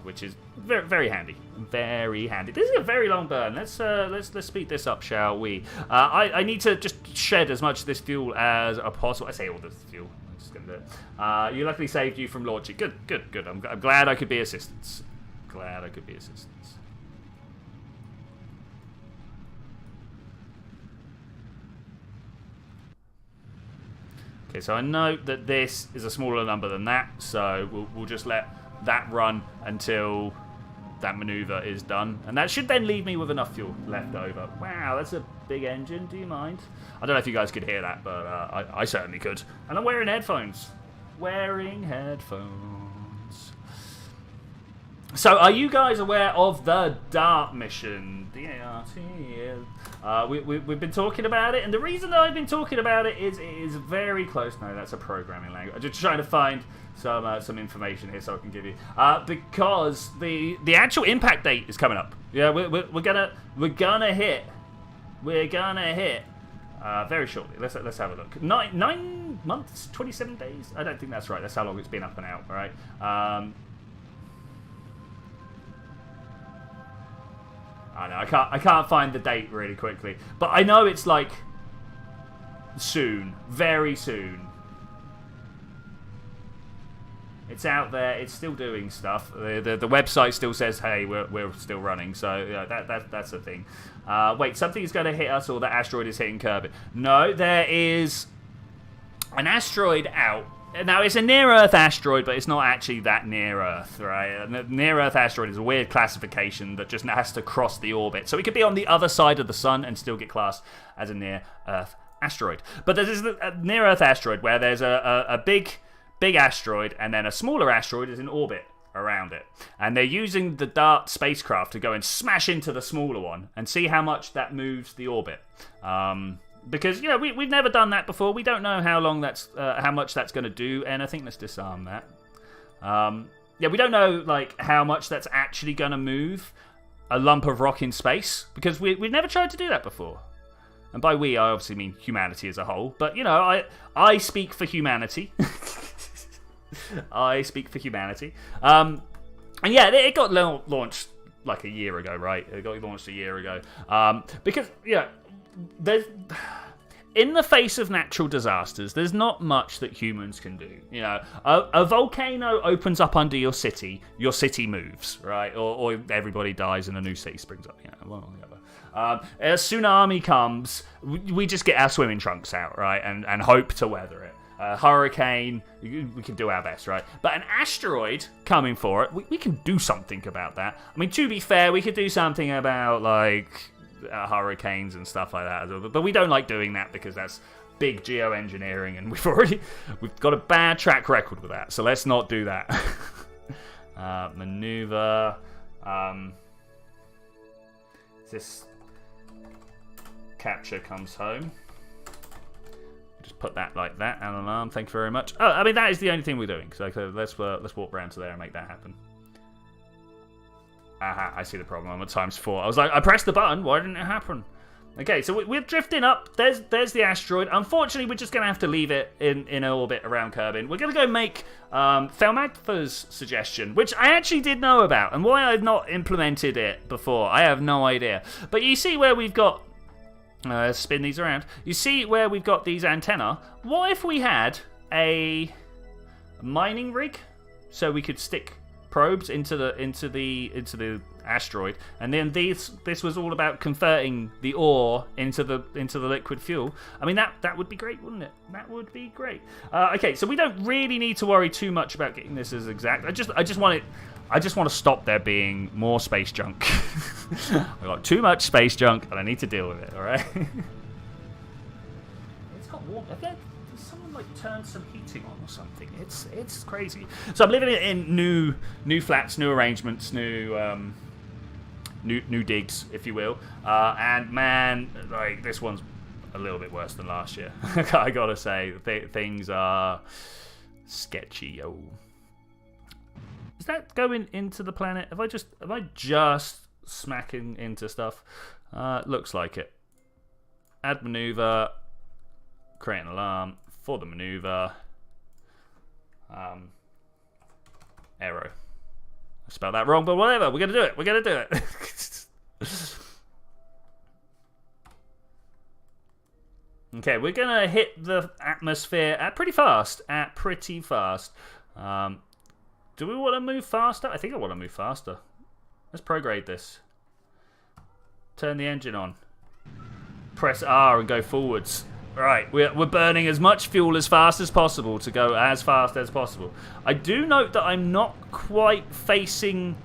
which is very, very handy. Very handy. This is a very long burn. Let's speed this up, shall we? I need to just shed as much of this fuel as possible. I say all this fuel. I'm just gonna do it. You luckily saved you from launching. Good. I'm glad I could be assistance. Okay, so I know that this is a smaller number than that, so we'll just let that run until that maneuver is done, and that should then leave me with enough fuel left over. Wow, that's a big engine. Do you mind? I don't know if you guys could hear that, but I certainly could. And I'm wearing headphones. So, are you guys aware of the DART mission? D-A-R-T. We've been talking about it, and the reason that I've been talking about it is very close. No, that's a programming language. I'm just trying to find some information here so I can give you, because the actual impact date is coming up. Yeah, we're gonna hit very shortly. Let's have a look. 9 months, 27 days. I don't think that's right. That's how long it's been up and out. Right. I know I can't find the date really quickly, but I know it's like soon, very soon. It's out there. It's still doing stuff. The website still says, "Hey, we're still running." So that's a thing. Wait, something is going to hit us, or that asteroid is hitting Kerbal. No, there is an asteroid out. Now, it's a near-Earth asteroid, but it's not actually that near-Earth, right? A near-Earth asteroid is a weird classification that just has to cross the orbit. So it could be on the other side of the sun and still get classed as a near-Earth asteroid. But there's a near-Earth asteroid where there's a big asteroid, and then a smaller asteroid is in orbit around it. And they're using the DART spacecraft to go and smash into the smaller one and see how much that moves the orbit. Because, we've never done that before. We don't know how much that's going to do, and I think let's disarm that. We don't know, how much that's actually going to move a lump of rock in space, because we've never tried to do that before. And by we, I obviously mean humanity as a whole. But, I speak for humanity. I speak for humanity. And yeah, it got launched like a year ago, right? It got launched a year ago. Because, there's, in the face of natural disasters, there's not much that humans can do. A volcano opens up under your city moves, right? Or everybody dies and a new city springs up. One or the other. A tsunami comes, we just get our swimming trunks out, right? And hope to weather it. Hurricane, we can do our best, right? But an asteroid coming for it, we can do something about that. I mean, to be fair, we could do something about, hurricanes and stuff like that. But we don't like doing that because that's big geoengineering, and we've got a bad track record with that. So let's not do that. Maneuver. This capture comes home. Just put that like that. An alarm. Thank you very much. Oh, I mean, that is the only thing we're doing. So let's walk around to there and make that happen. Aha, I see the problem. I'm at ×4. I was like, I pressed the button. Why didn't it happen? Okay, so we're drifting up. There's the asteroid. Unfortunately, we're just going to have to leave it in orbit around Kerbal. We're going to go make Felmagtha's suggestion, which I actually did know about. And why I've not implemented it before, I have no idea. But you see where we've got... spin these around. You see where we've got these antennae? What if we had a mining rig so we could stick probes into the asteroid, and then this was all about converting the ore into the liquid fuel? I mean, that would be great, wouldn't it? That would be great. Okay, so we don't really need to worry too much about getting this as exact. I just want to stop there being more space junk. I got too much space junk, and I need to deal with it. All right. It's got warm. Did someone turn some heating on or something? It's crazy. So I'm living in new flats, new arrangements, new digs, if you will. And man, this one's a little bit worse than last year. I gotta say, things are sketchy. Yo. Is that going into the planet? Am I just smacking into stuff? Looks like it. Add maneuver. Create an alarm for the maneuver. Arrow. I spelled that wrong, but whatever. We're gonna do it. We're gonna do it. Okay, we're gonna hit the atmosphere pretty fast. Do we want to move faster? I think I want to move faster. Let's prograde this. Turn the engine on. Press R and go forwards. Right, we're burning as much fuel as fast as possible to go as fast as possible. I do note that I'm not quite facing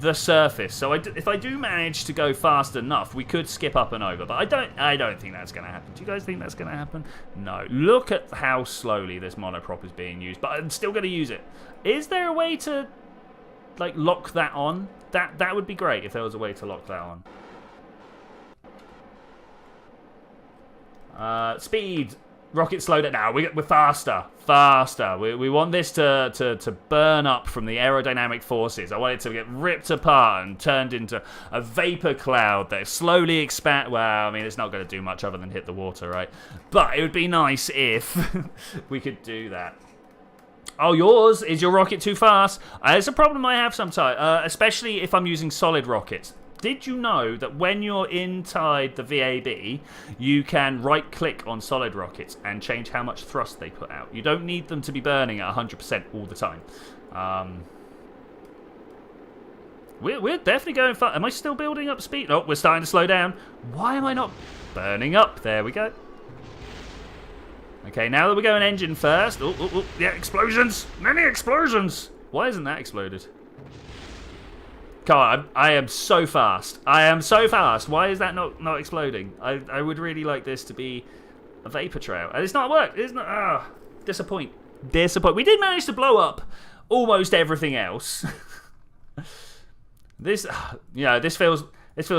the surface, so if I do manage to go fast enough, we could skip up and over. But I don't think that's going to happen. Do you guys think that's going to happen? No. Look at how slowly this monoprop is being used, but I'm still going to use it. Is there a way to lock that on? That would be great if there was a way to lock that on. Speed. Rocket slowed it now. We're faster. We want this to burn up from the aerodynamic forces. I want it to get ripped apart and turned into a vapor cloud that slowly expand. Well, I mean, it's not going to do much other than hit the water, right? But it would be nice if we could do that. Oh, is your rocket too fast? It's a problem I have sometimes, especially if I'm using solid rockets. Did you know that when you're inside the VAB, you can right-click on solid rockets and change how much thrust they put out? You don't need them to be burning at 100% all the time. We're definitely going fast. Am I still building up speed? Oh, we're starting to slow down. Why am I not burning up? There we go. Okay, now that we're going engine first. Oh, yeah, explosions. Many explosions. Why isn't that exploded? Come on, I am so fast. I am so fast. Why is that not exploding? I would really like this to be a vapor trail. And it's not worked. It's not. Disappoint. We did manage to blow up almost everything else. This feels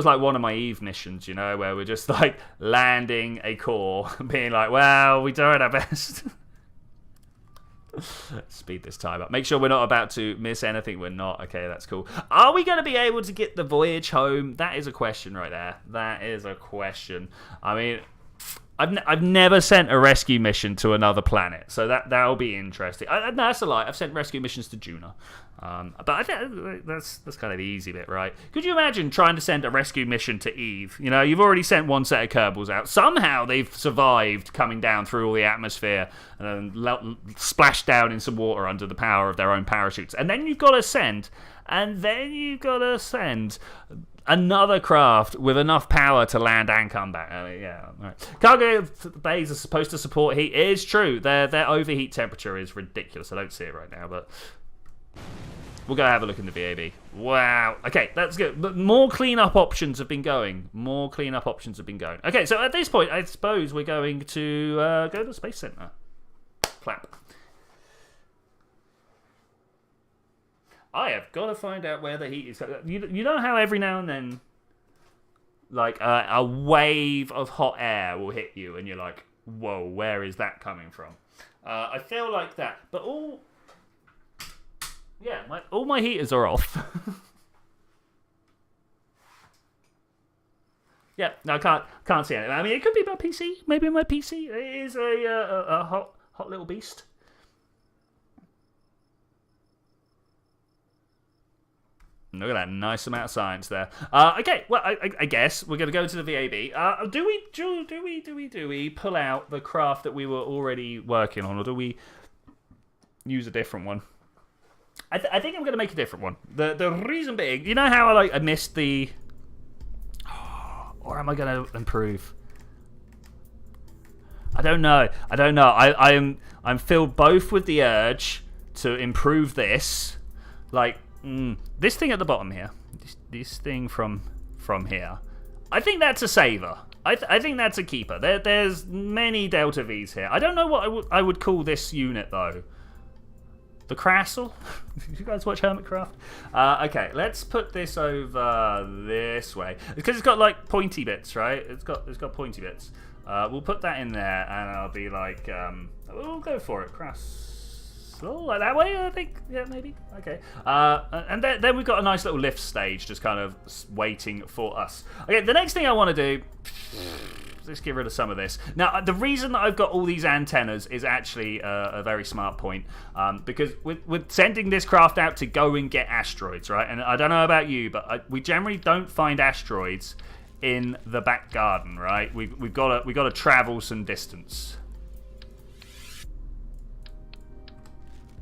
like one of my Eve missions, you know, where we're just like landing a core, being like, well, we tried our best. Speed this time up. Make sure we're not about to miss anything. We're not. Okay, that's cool. Are we going to be able to get the voyage home? That is a question right there. That is a question. I mean, I've never sent a rescue mission to another planet, so that'll be interesting. No, that's a lie. I've sent rescue missions to Juno, but I think that's kind of the easy bit, right? Could you imagine trying to send a rescue mission to Eve? You know, you've already sent one set of Kerbals out. Somehow they've survived coming down through all the atmosphere and then splashed down in some water under the power of their own parachutes, and then you've got to send another craft with enough power to land and come back. Yeah, right. Cargo bays are supposed to support heat. It is true. Their overheat temperature is ridiculous. I don't see it right now, but we'll go have a look in the VAB. Wow. Okay, that's good. But more cleanup options have been going. Okay, so at this point, I suppose we're going to go to the Space Center. Clap. I have got to find out where the heat is. You know how every now and then, like, a wave of hot air will hit you, and you're like, whoa, where is that coming from? I feel like that. But all my heaters are off. Yeah, no, I can't see anything. I mean, it could be my PC. Maybe my PC is a hot little beast. Look at that nice amount of science there. Okay, well, I guess we're going to go to the VAB. Do we pull out the craft that we were already working on, or do we use a different one? I think I'm going to make a different one. The reason being, you know how I missed the... or am I going to improve? I don't know. I'm filled both with the urge to improve this, like... this thing at the bottom here, this thing from here, I think that's a saver. I think that's a keeper. There's many Delta Vs here. I don't know what I would call this unit though. The Crassel? Did you guys watch Hermitcraft? Okay, let's put this over this way because it's got like pointy bits, right? It's got pointy bits. We'll put that in there, and I'll be like, we'll go for it, Crass. Like that way, I think. Yeah, maybe. Okay. And then we've got a nice little lift stage just kind of waiting for us. Okay, the next thing I want to do... let's get rid of some of this. Now, the reason that I've got all these antennas is actually a very smart point. Because we're sending this craft out to go and get asteroids, right? And I don't know about you, but we generally don't find asteroids in the back garden, right? We've got to travel some distance.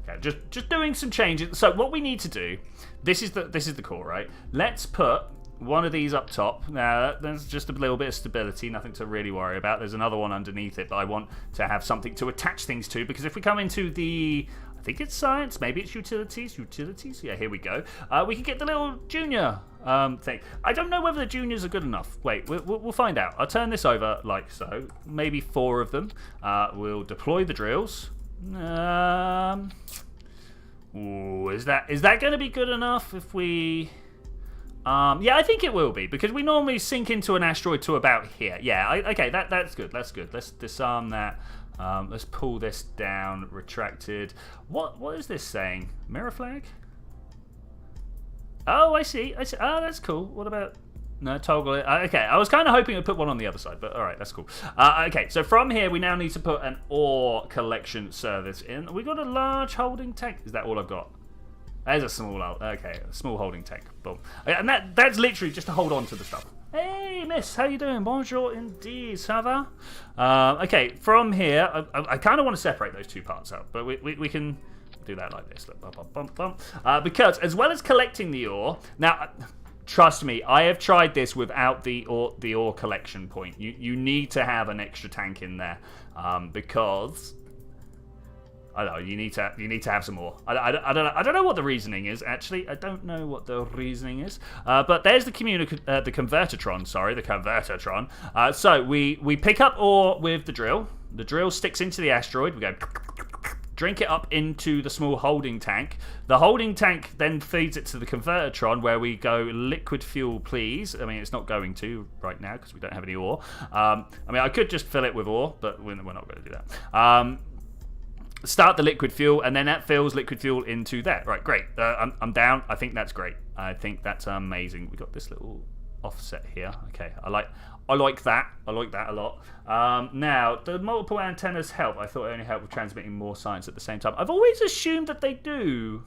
Okay, just doing some changes. So what we need to do, this is the core, right? Let's put one of these up top. Now there's just a little bit of stability, nothing to really worry about. There's another one underneath it, but I want to have something to attach things to, because if we come into the, I think it's science, maybe it's utilities. Yeah, here we go. We can get the little junior thing. I don't know whether the juniors are good enough. Wait, we'll find out. I'll turn this over like so. Maybe 4 of them. We'll deploy the drills. Ooh, is that going to be good enough if we... yeah, I think it will be, because we normally sink into an asteroid to about here. Yeah, okay, that's good. Let's disarm that. Let's pull this down. Retracted. What is this saying? Mirror flag? Oh, I see. Oh, that's cool. What about... No, toggle it. Okay, I was kind of hoping to put one on the other side, but all right, that's cool. Okay, so from here, we now need to put an ore collection service in. We got a large holding tank. Is that all I've got? There's a small holding tank. Boom. And that's literally just to hold on to the stuff. Hey, miss, how you doing? Bonjour indeed, ça va? Okay, from here, I kind of want to separate those two parts out, but we can do that like this. Look, bump, bump, bump, bump. Because as well as collecting the ore, now trust me, I have tried this without the ore collection point. You need to have an extra tank in there because I don't know, you need to have some more. I don't know what the reasoning is actually. I don't know what the reasoning is. But there's the convertertron. Sorry, the convertertron. So we pick up ore with the drill. The drill sticks into the asteroid. We go drink it up into the small holding tank. The holding tank then feeds it to the convertertron, where we go liquid fuel, please. I mean, it's not going to right now because we don't have any ore. I mean, I could just fill it with ore, but we're not going to do that. Start the liquid fuel, and then that fills liquid fuel into that. Right, great. I'm down. I think that's great. I think that's amazing. We got this little offset here. Okay, I like that. I like that a lot. Now, the multiple antennas help. I thought they only help with transmitting more science at the same time. I've always assumed that they do.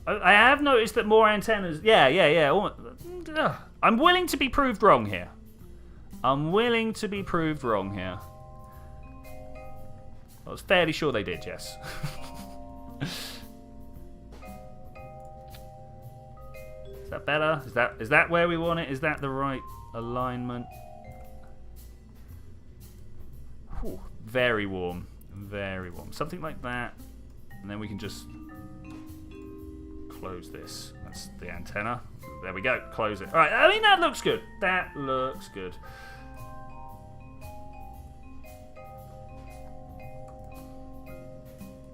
I have noticed that more antennas... Yeah. I'm willing to be proved wrong here. I was fairly sure they did, yes. Is that better? Is that where we want it? Is that the right alignment? Whew, very warm. Very warm. Something like that. And then we can just close this. That's the antenna. There we go. Close it. Alright, I mean, that looks good. That looks good.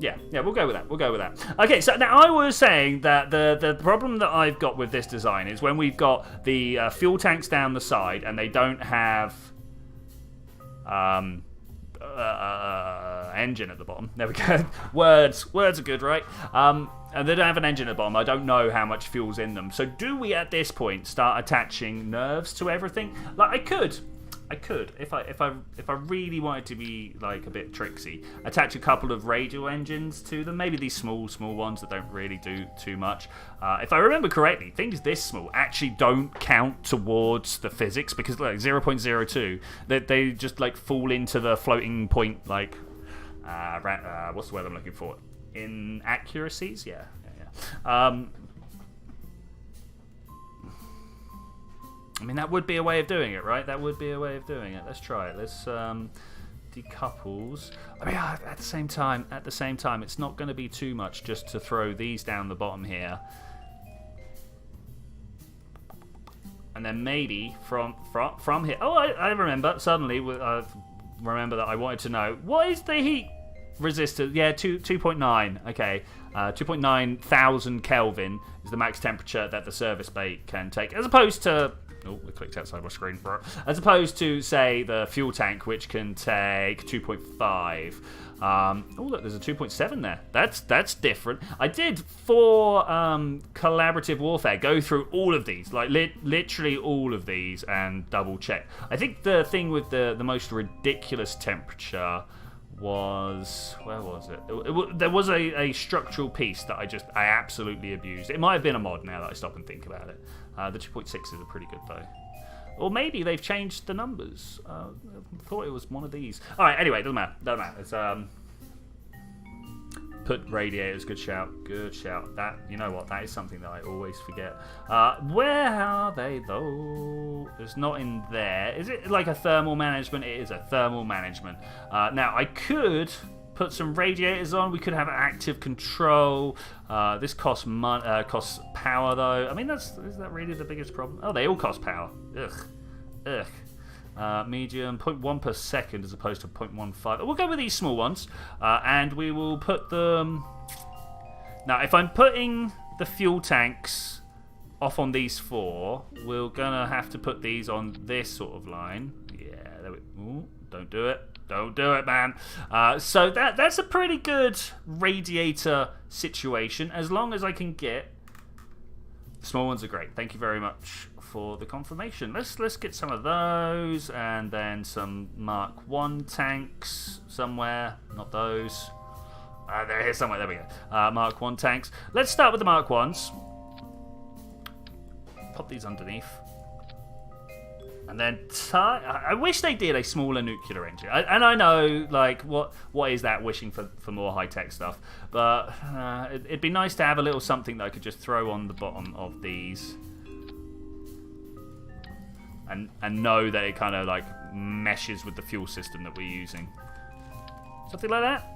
Yeah, we'll go with that. Okay, so now I was saying that the problem that I've got with this design is when we've got the fuel tanks down the side and they don't have engine at the bottom. There we go. Words are good, right? And they don't have an engine at the bottom. I don't know how much fuel's in them. So do we at this point start attaching nerves to everything? Like I could, if I really wanted to be like a bit tricksy, attach a couple of radial engines to them. Maybe these small ones that don't really do too much. If I remember correctly, things this small actually don't count towards the physics because like 0.02, they just like fall into the floating point like what's the word I'm looking for? Inaccuracies? Yeah. I mean, that would be a way of doing it, right? Let's try it. Let's decouples. I mean, at the same time, it's not going to be too much just to throw these down the bottom here, and then maybe from here. Oh, I remember. Suddenly, I remember that I wanted to know what is the heat resistance. Yeah, 2.9. Okay, 2.9 thousand Kelvin is the max temperature that the service bay can take, as opposed to. Oh, I clicked outside my screen. As opposed to, say, the fuel tank, which can take 2.5. Oh, look, there's a 2.7 there. That's different. I did, for collaborative warfare, go through all of these, like literally all of these, and double check. I think the thing with the most ridiculous temperature was... Where was it? There was a structural piece that I absolutely abused. It might have been a mod now that I stop and think about it. The 2.6 is a pretty good though. Or maybe they've changed the numbers. I thought it was one of these. Alright, anyway, doesn't matter. It's put radiators, good shout. That, you know what, that is something that I always forget. Where are they though? It's not in there. Is it like a thermal management? It is a thermal management. Now I could put some radiators on. We could have active control. This costs power though. I mean, is that really the biggest problem? Oh, they all cost power. Ugh. Medium, 0.1 per second as opposed to 0.15. We'll go with these small ones, and we will put them... Now, if I'm putting the fuel tanks off on these four, we're gonna have to put these on this sort of line. Yeah, there we... Ooh, don't do it. Don't do it, man. So that's a pretty good radiator situation, as long as I can get... The small ones are great. Thank you very much for the confirmation. Let's get some of those, and then some Mark 1 tanks somewhere. Not those. They're here somewhere. There we go. Mark 1 tanks. Let's start with the Mark 1s. Pop these underneath. And then I wish they did a smaller nuclear engine. And I know, like, what is that wishing for more high-tech stuff? But it'd be nice to have a little something that I could just throw on the bottom of these. And know that it kind of, like, meshes with the fuel system that we're using. Something like that?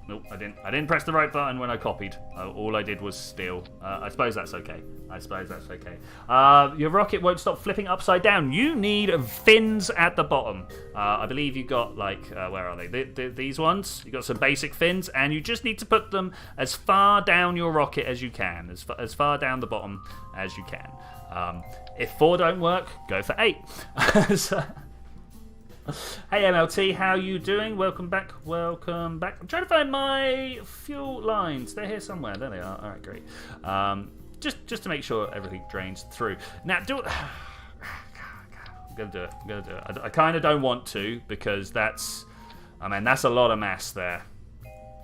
Nope, I didn't press the right button when I copied. All I did was steal. I suppose that's okay. Your rocket won't stop flipping upside down. You need fins at the bottom. I believe you got, like, where are they? These ones. You got some basic fins, and you just need to put them as far down your rocket as you can, as far down the bottom as you can. If 4 don't work, go for 8. So, hey MLT, how you doing? Welcome back. I'm trying to find my fuel lines. They're here somewhere. There they are. All right, great. Just to make sure everything drains through. Now, I'm gonna do it. I kind of don't want to because that's a lot of mass there.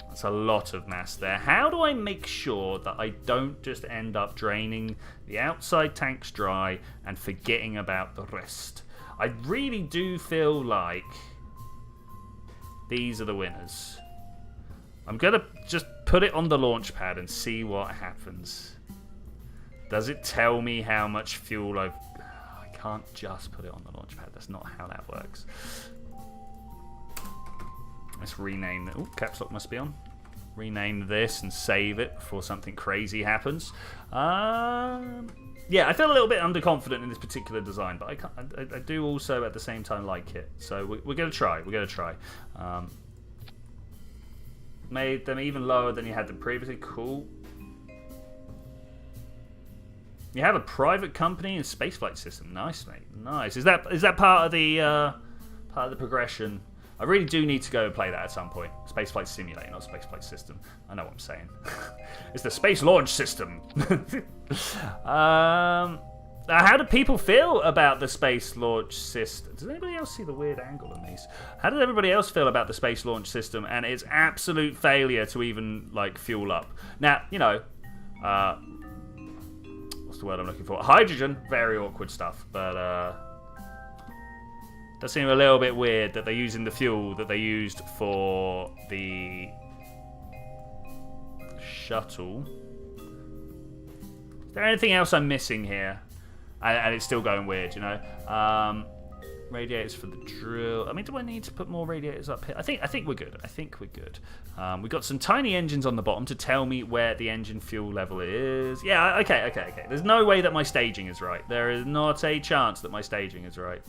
That's a lot of mass there. How do I make sure that I don't just end up draining the outside tanks dry and forgetting about the rest? I really do feel like these are the winners. I'm going to just put it on the launch pad and see what happens. Does it tell me how much fuel I've... I can't just put it on the launch pad. That's not how that works. Let's rename it. Oh, caps lock must be on. Rename this and save it before something crazy happens. Yeah, I feel a little bit underconfident in this particular design, but I do also at the same time like it. So we're going to try. Made them even lower than you had them previously. Cool. You have a private company and spaceflight system. Nice, mate. Nice. Is that part of the progression? I really do need to go and play that at some point. Spaceflight Simulator, not Spaceflight System. I know what I'm saying. It's the Space Launch System. How do people feel about the Space Launch System? Does anybody else see the weird angle in these? How does everybody else feel about the Space Launch System and its absolute failure to even, like, fuel up? Now, you know, what's the word I'm looking for? Hydrogen, very awkward stuff, but does seem a little bit weird that they're using the fuel that they used for the shuttle. Is there anything else I'm missing here? And it's still going weird, you know. Radiators for the drill. I mean, do I need to put more radiators up here? I think we're good. We've got some tiny engines on the bottom to tell me where the engine fuel level is. Yeah, okay. There's no way that my staging is right. There is not a chance that my staging is right.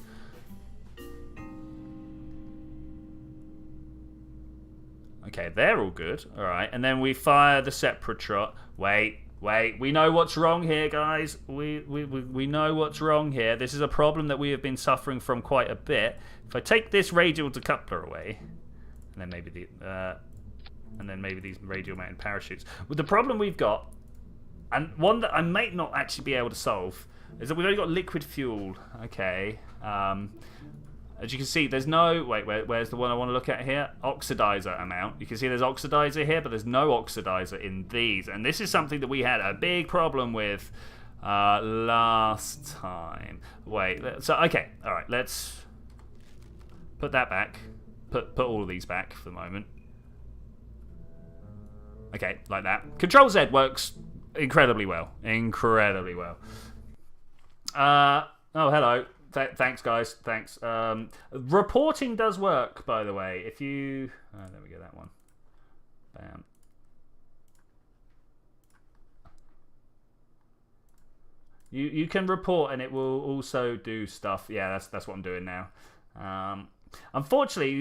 Okay, they're all good. All right, and then we fire the Sepatrot. Wait. We know what's wrong here, guys. We know what's wrong here. This is a problem that we have been suffering from quite a bit. If I take this radial decoupler away, and then maybe these radial mounted parachutes. With the problem we've got, and one that I might not actually be able to solve, is that we've only got liquid fuel. Okay. As you can see, there's no... Wait, where's the one I want to look at here? Oxidizer amount. You can see there's oxidizer here, but there's no oxidizer in these. And this is something that we had a big problem with last time. Wait, so, okay. All right, let's put that back. Put all of these back for the moment. Okay, like that. Control Z works incredibly well. Oh, hello. Thanks, guys. Thanks. Reporting does work, by the way. If you... Oh, there we go, that one. Bam. You can report, and it will also do stuff. Yeah, that's what I'm doing now. Unfortunately,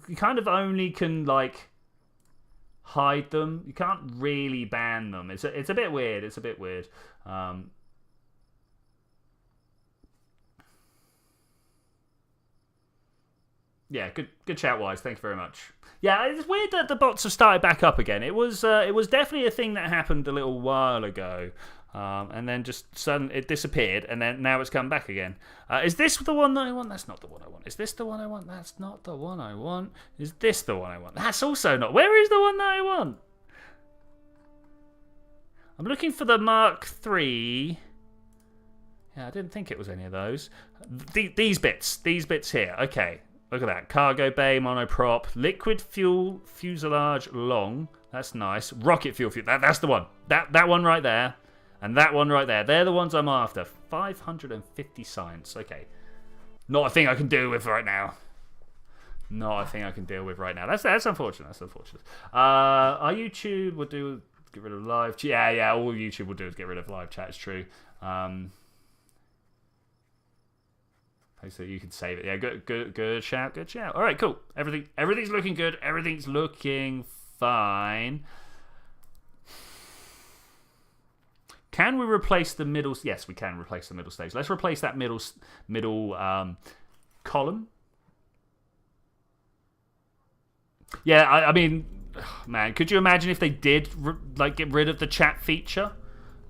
you kind of only can, like, hide them. You can't really ban them. It's a bit weird. Yeah, good chat wise. Thank you very much. Yeah, it's weird that the bots have started back up again. It was definitely a thing that happened a little while ago, and then just suddenly it disappeared, and then now it's come back again. Is this the one that I want? That's not the one I want. Is this the one I want? That's not the one I want. Is this the one I want? That's also not. Where is the one that I want? I'm looking for the Mark III. Yeah, I didn't think it was any of those. These bits here. Okay, look at that. Cargo bay, monoprop, liquid fuel, fuselage, long. That's nice. Rocket fuel. That's the one. That one right there, and that one right there. They're the ones I'm after. 550 science. Okay, not a thing I can deal with right now. Not a thing I can deal with right now. That's unfortunate. That's unfortunate. Our YouTube will do get rid of live. Yeah. All YouTube will do is get rid of live chat. It's true. So you can save it. Yeah, good shout. All right, cool. Everything's looking good. Everything's looking fine. Can we replace the middle? Yes, we can replace the middle stage. Let's replace that middle column. Yeah, I mean, man, could you imagine if they did get rid of the chat feature?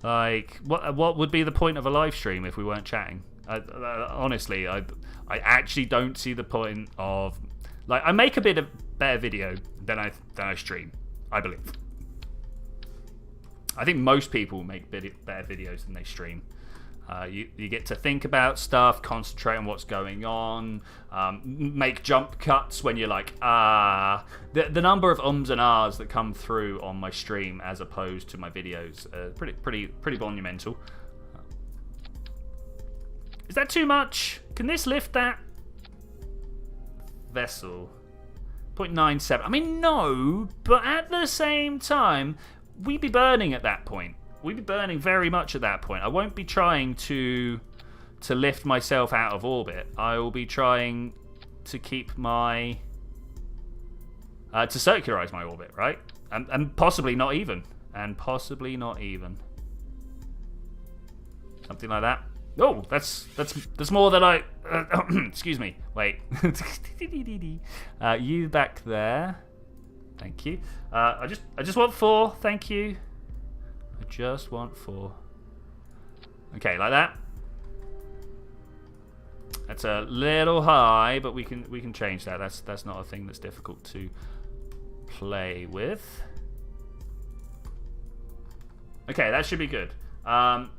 Like, what would be the point of a live stream if we weren't chatting? Honestly, I actually don't see the point of I make a bit of better video than I stream. I believe. I think most people make better videos than they stream. You get to think about stuff, concentrate on what's going on, make jump cuts when you're like, the number of ums and ahs that come through on my stream as opposed to my videos, pretty monumental. Is that too much? Can this lift that? Vessel. 0.97. I mean, no, but at the same time, we'd be burning at that point. We'd be burning very much at that point. I won't be trying to lift myself out of orbit. I will be trying to keep my... to circularize my orbit, right? And possibly not even. Something like that. Oh, that's more than I... excuse me. Wait. You back there. Thank you. I just want 4. Thank you. I just want 4. Okay, like that. That's a little high, but we can change that. That's not a thing that's difficult to play with. Okay, that should be good. Oh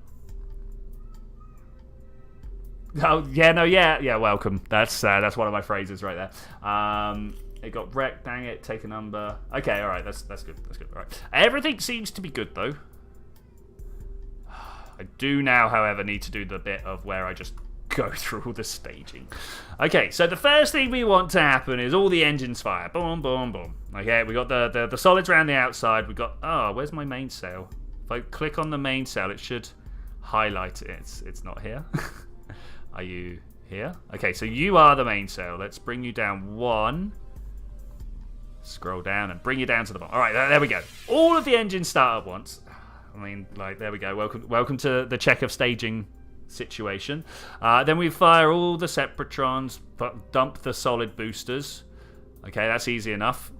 yeah, no, yeah. Welcome. That's one of my phrases right there. It got wrecked. Dang it. Take a number. Okay, all right. That's good. That's good. All right. Everything seems to be good though. I do now, however, need to do the bit of where I just go through all the staging. Okay, so the first thing we want to happen is all the engines fire. Boom, boom, boom. Okay, we got the solids around the outside. We got where's my mainsail? If I click on the mainsail, it should highlight it. It's not here. Are you here? Okay, so you are the mainsail. Let's bring you down 1. Scroll down and bring you down to the bottom. All right, there we go. All of the engines start at once. I mean, there we go. Welcome to the Chekhov staging situation. Then we fire all the Separatrons, dump the solid boosters. Okay, that's easy enough.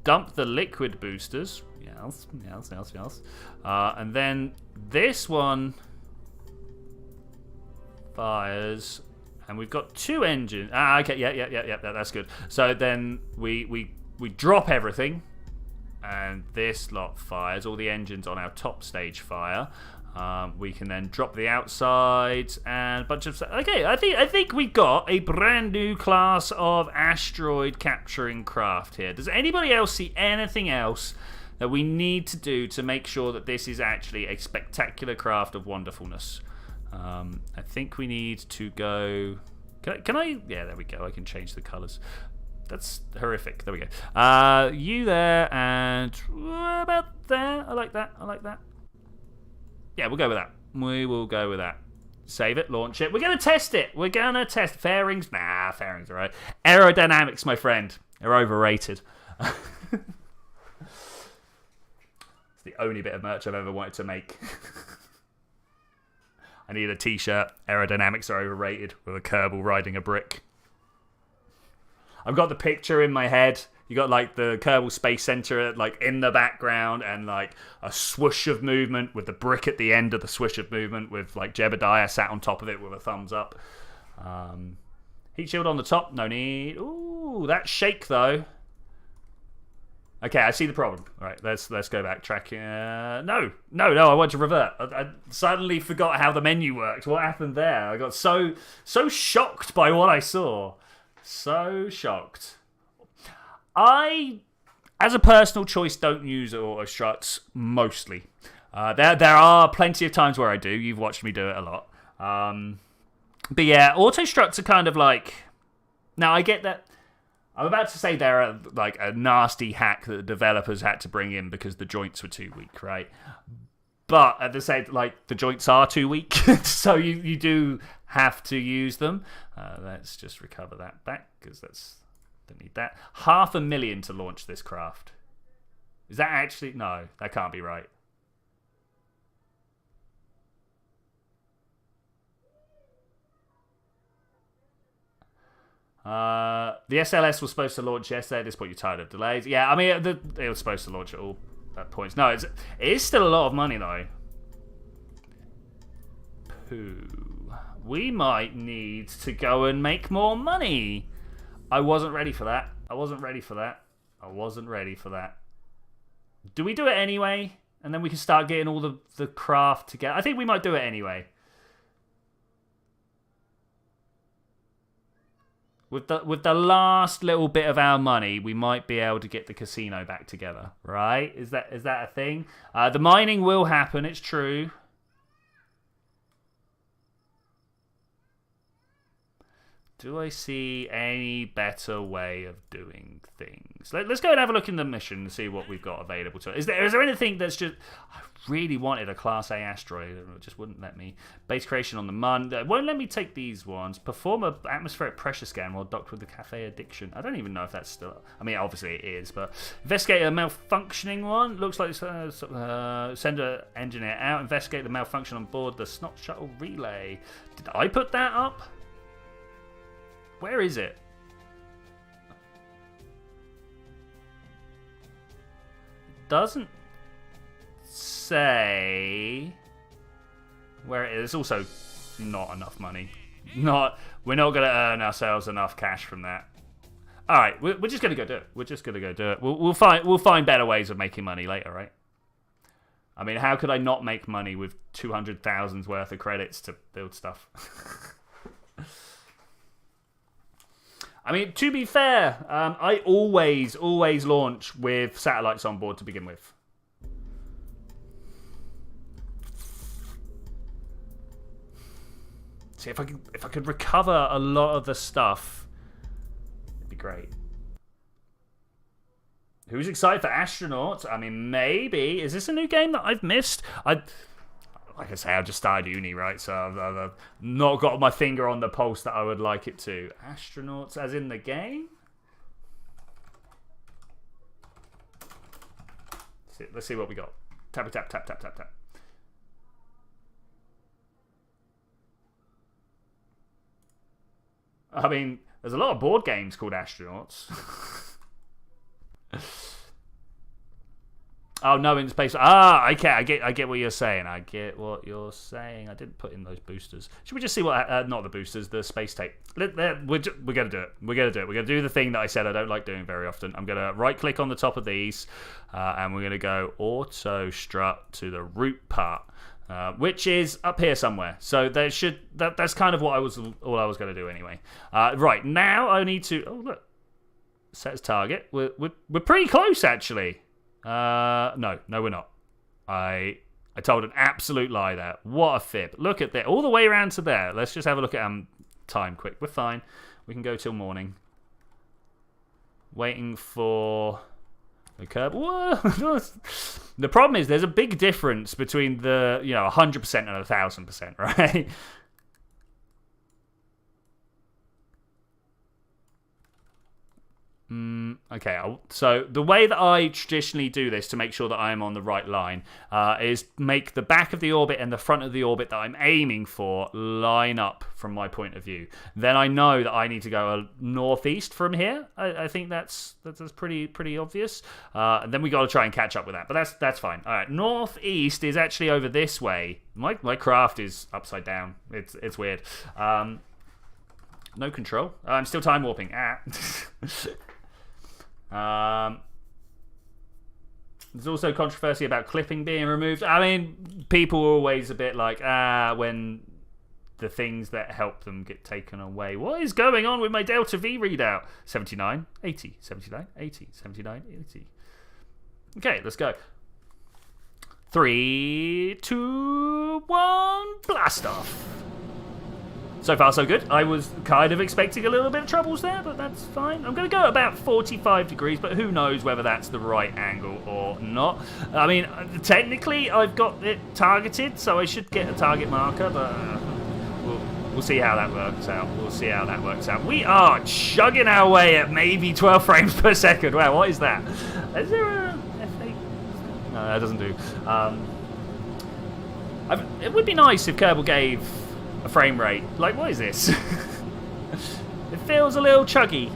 Dump the liquid boosters. Yes. And then this one fires, and we've got 2 engines. Okay, yeah, that's good. So then we drop everything, and this lot fires. All the engines on our top stage fire. We can then drop the outsides and a bunch of... Okay, I think we got a brand new class of asteroid capturing craft here. Does anybody else see anything else that we need to do to make sure that this is actually a spectacular craft of wonderfulness? I think we need to go... Can I... Yeah, there we go. I can change the colours. That's horrific. There we go. You there, and about there. I like that. Yeah, we'll go with that. We will go with that. Save it, launch it. We're going to test it. We're going to test fairings. Nah, fairings are right. Aerodynamics, my friend, are overrated. It's the only bit of merch I've ever wanted to make. I need a t-shirt. Aerodynamics are overrated with a Kerbal riding a brick. I've got the picture in my head. You got like the Kerbal Space Center like in the background, and like a swoosh of movement with the brick at the end of the swoosh of movement, with like Jebediah sat on top of it with a thumbs up. Heat shield on the top, no need. Ooh, that shake though. Okay, I see the problem. All right, let's go back. Tracking. No. I want to revert. I suddenly forgot how the menu worked. What happened there? I got so shocked by what I saw. So shocked. I, as a personal choice, don't use auto struts mostly. There are plenty of times where I do. You've watched me do it a lot. But yeah, auto struts are kind of like. Now I get that. I'm about to say they're like a nasty hack that the developers had to bring in because the joints were too weak, right? But at the same, like the joints are too weak, so you do have to use them. Let's just recover that back because don't need that. 500,000 to launch this craft. Is that actually no? That can't be right. The SLS was supposed to launch yesterday. At this point, you're tired of delays. Yeah, I mean, it was supposed to launch at all points. No, it is still a lot of money, though. Pooh. We might need to go and make more money. I wasn't ready for that. Do we do it anyway? And then we can start getting all the craft together. I think we might do it anyway. With the last little bit of our money, we might be able to get the casino back together, right? Is that a thing? The mining will happen, it's true. Do I see any better way of doing things? Let's go and have a look in the mission and see what we've got available to us. Is there anything that's just... I really wanted a Class A asteroid. It just wouldn't let me. Base creation on the Mun. It won't let me take these ones. Perform a atmospheric pressure scan while docked with the cafe addiction. I don't even know if that's still... I mean, obviously it is, but... Investigate a malfunctioning one. Looks like... send an engineer out. Investigate the malfunction on board the Snot Shuttle relay. Did I put that up? Where is it? Doesn't say where it is. It's also not enough money. We're not going to earn ourselves enough cash from that. All right, we're just going to go do it. We'll find better ways of making money later, right? I mean, how could I not make money with 200,000 worth of credits to build stuff? I mean, to be fair, I always launch with satellites on board to begin with. See, if I could recover a lot of the stuff, it'd be great. Who's excited for Astronauts? I mean, maybe. Is this a new game that I've missed? Like I say, I've just started uni, right? So I've not got my finger on the pulse that I would like it to. Astronauts, as in the game? Let's see what we got. Tap, tap, tap, tap, tap, tap. I mean, there's a lot of board games called Astronauts. Oh, no, in space. Ah, okay, I get what you're saying. I didn't put in those boosters. Should we just see what... not the boosters, the space tape. We're going to do it. We're going to do the thing that I said I don't like doing very often. I'm going to right-click on the top of these, and we're going to go auto strut to the root part, which is up here somewhere. So that's kind of all I was going to do anyway. Right, now I need to... Oh, look. Set as target. We're pretty close, actually. No, we're not. I told an absolute lie there. What a fib. Look at that. All the way around to there. Let's just have a look at time quick. We're fine. We can go till morning. Waiting for the Kerbal. The problem is there's a big difference between the 100% and 1,000%, right? Okay, so the way that I traditionally do this to make sure that I'm on the right line is make the back of the orbit and the front of the orbit that I'm aiming for line up from my point of view. Then I know that I need to go northeast from here. I think that's pretty obvious. And then we got to try and catch up with that, but that's fine. All right, northeast is actually over this way. My craft is upside down. It's weird. No control. I'm still time warping. There's also controversy about clipping being removed. I mean, people are always a bit like, when the things that help them get taken away. What is going on with my Delta V readout? 79, 80, 79, 80, 79, 80. Okay, let's go. 3, 2, 1, blast off. So far, so good. I was kind of expecting a little bit of troubles there, but that's fine. I'm going to go about 45 degrees, but who knows whether that's the right angle or not. I mean, technically, I've got it targeted, so I should get a target marker, but we'll see how that works out. We'll see how that works out. We are chugging our way at maybe 12 frames per second. Wow, what is that? Is there a F8? No, that doesn't do. It would be nice if Kerbal gave a frame rate. Like, what is this? It feels a little chuggy.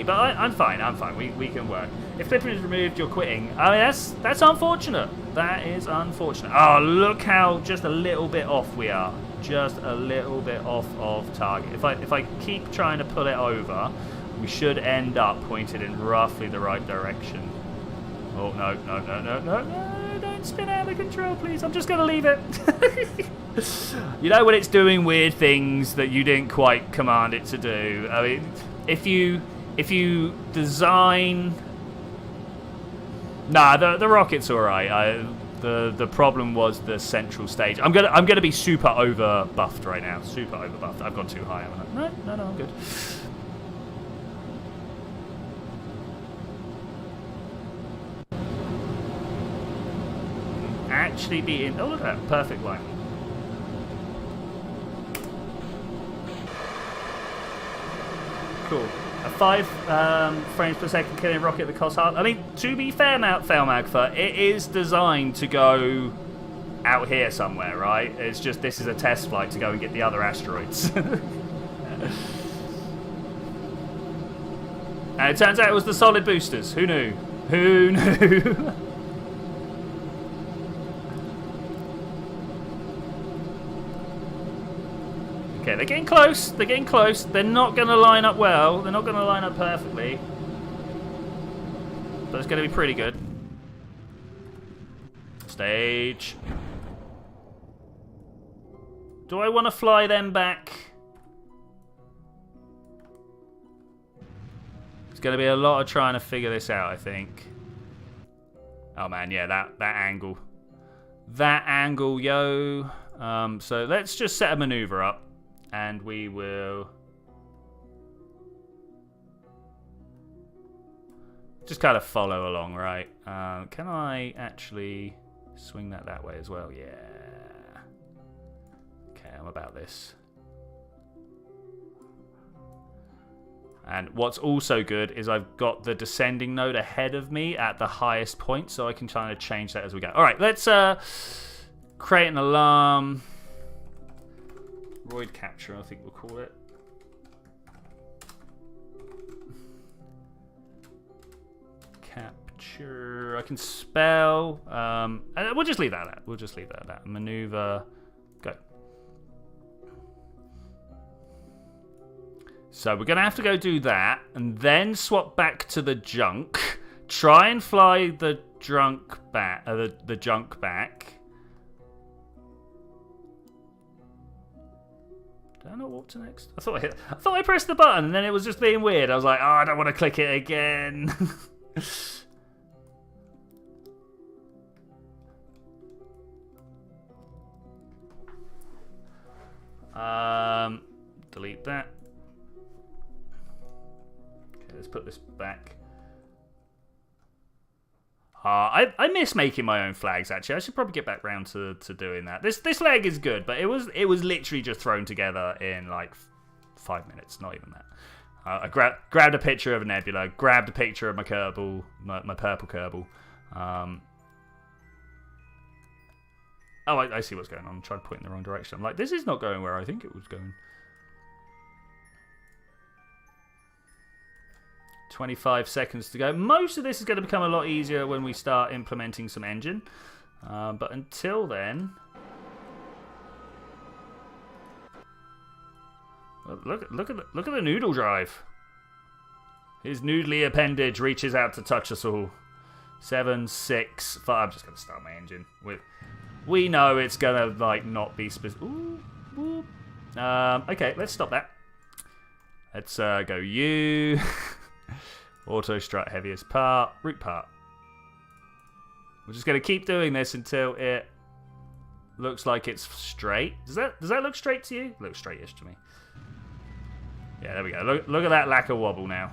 But I'm fine. We can work. If clipping is removed, you're quitting. I mean, that's unfortunate. That is unfortunate. Oh, look how just a little bit off we are. Just a little bit off of target. If I keep trying to pull it over, we should end up pointed in roughly the right direction. Oh, no. Don't spin out of control, please. I'm just going to leave it. You know when it's doing weird things that you didn't quite command it to do? I mean, if you design... Nah, the rocket's alright. The problem was the central stage. I'm gonna be super over buffed right now. Super over buffed. I've gone too high, haven't I? No, I'm good. Actually be in... Oh, look at that. Perfect line. Cool. A 5 frames per second killing rocket that costs half. I mean, to be fair, Failmagfa, it is designed to go out here somewhere, right? It's just this is a test flight to go and get the other asteroids. And it turns out it was the solid boosters. Who knew? Who knew? Okay, they're getting close. They're not going to line up well. They're not going to line up perfectly. But it's going to be pretty good. Stage. Do I want to fly them back? It's going to be a lot of trying to figure this out, I think. Oh, man, yeah, that angle. That angle, yo. So let's just set a maneuver up. And we will just kind of follow along, right? Can I actually swing that way as well? Yeah. Okay, I'm about this. And what's also good is I've got the descending node ahead of me at the highest point, so I can try to change that as we go. All right, let's create an alarm. Void capture, I think we'll call it. Capture. I can spell. And we'll just leave that at that. Maneuver. Go. So we're going to have to go do that, and then swap back to the junk. Try and fly the junk back. The junk back. Did I not walk to next? I thought I pressed the button and then it was just being weird. I was like, oh, I don't want to click it again. Delete that. Okay, let's put this back. I miss making my own flags, actually. I should probably get back round to doing that. This leg is good, but it was literally just thrown together in like 5 minutes, not even that. I grabbed a picture of a nebula, grabbed a picture of my Kerbal, my purple Kerbal. Oh, I see what's going on. I'm trying to point in the wrong direction. I'm like, this is not going where I think it was going. 25 seconds to go. Most of this is going to become a lot easier when we start implementing some engine. But until then... Look at the noodle drive. His noodly appendage reaches out to touch us all. 7, 6, 5. I'm just going to start my engine. We know it's going to, like, not be specific. Okay, let's stop that. Let's go U. Auto strut heaviest part. Root part. We're just going to keep doing this until it looks like it's straight. Does that look straight to you? It looks straight-ish to me. Yeah, there we go. Look at that lack of wobble now.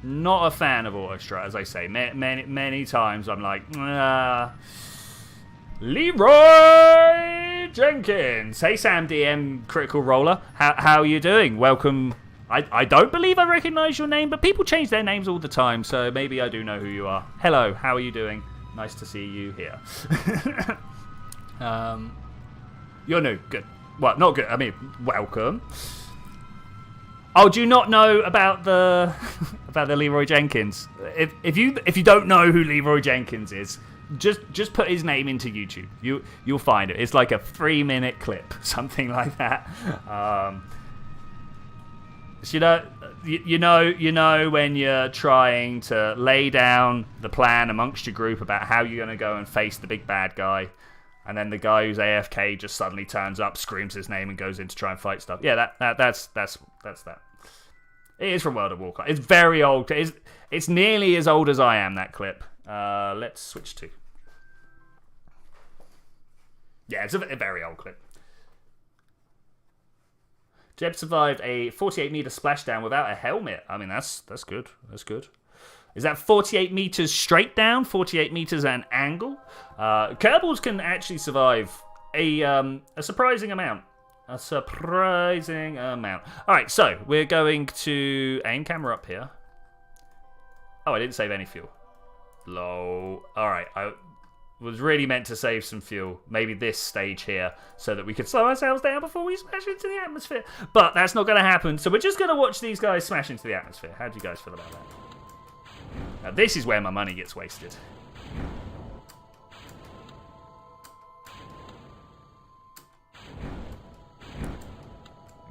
Not a fan of auto strut, as I say. Many times I'm like, Leroy Jenkins. Hey, Sam DM Critical Roller. How are you doing? Welcome. I don't believe I recognize your name, but people change their names all the time, so maybe I do know who you are. Hello, how are you doing? Nice to see you here. You're new. Good. Well, not good. I mean, welcome. Oh, do you not know about the Leroy Jenkins? If you don't know who Leroy Jenkins is, just put his name into YouTube. You'll find it. It's like a 3-minute clip, something like that. So you know when you're trying to lay down the plan amongst your group about how you're going to go and face the big bad guy, and then the guy who's AFK just suddenly turns up, screams his name, and goes in to try and fight stuff. Yeah, that's that. It is from World of Warcraft. It's very old. It's nearly as old as I am, that clip. Let's switch to. Yeah, it's a very old clip. Jeb survived a 48-meter splashdown without a helmet. I mean, that's good. That's good. Is that 48 meters straight down? 48 meters at an angle? Kerbals can actually survive a surprising amount. A surprising amount. All right, so we're going to aim camera up here. Oh, I didn't save any fuel. Low. All right, I was really meant to save some fuel. Maybe this stage here, so that we could slow ourselves down before we smash into the atmosphere. But that's not going to happen, so we're just going to watch these guys smash into the atmosphere. How do you guys feel about that? Now, this is where my money gets wasted.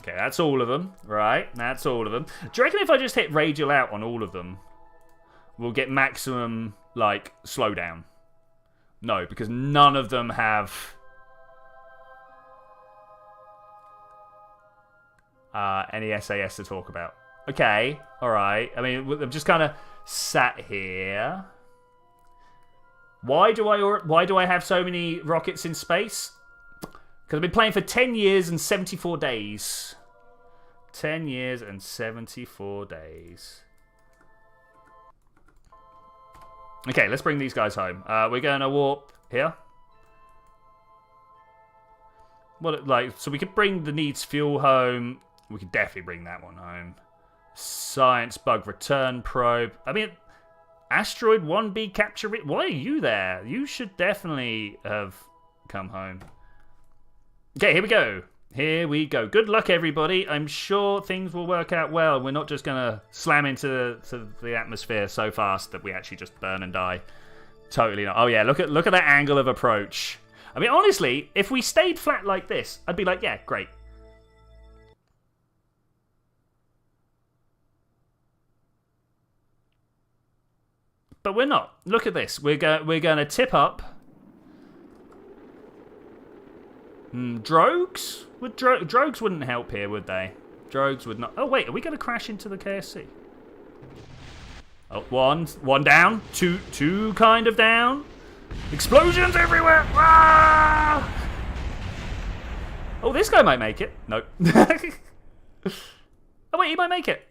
Okay, that's all of them, right? That's all of them. Do you reckon if I just hit radial out on all of them, we'll get maximum, like, slowdown? No, because none of them have any SAS to talk about. Okay, alright. I mean, I'm just kind of sat here. Why do I have so many rockets in space? Because I've been playing for 10 years and 74 days. 10 years and 74 days. Okay, let's bring these guys home. We're going to warp here. So we could bring the needs fuel home. We could definitely bring that one home. Science bug return probe. I mean, Asteroid 1B capture it. Why are you there? You should definitely have come home. Okay, here we go. Here we go. Good luck, everybody. I'm sure things will work out well. We're not just going to slam into the atmosphere so fast that we actually just burn and die. Totally not. Oh, yeah, look at that angle of approach. I mean, honestly, if we stayed flat like this, I'd be like, yeah, great. But we're not. Look at this. We're going to tip up. Drogues? Drogues wouldn't help here, would they? Drogues would not. Oh, wait. Are we going to crash into the KSC? Oh, one down. Two kind of down. Explosions everywhere. Ah! Oh, this guy might make it. Nope. Oh, wait. He might make it.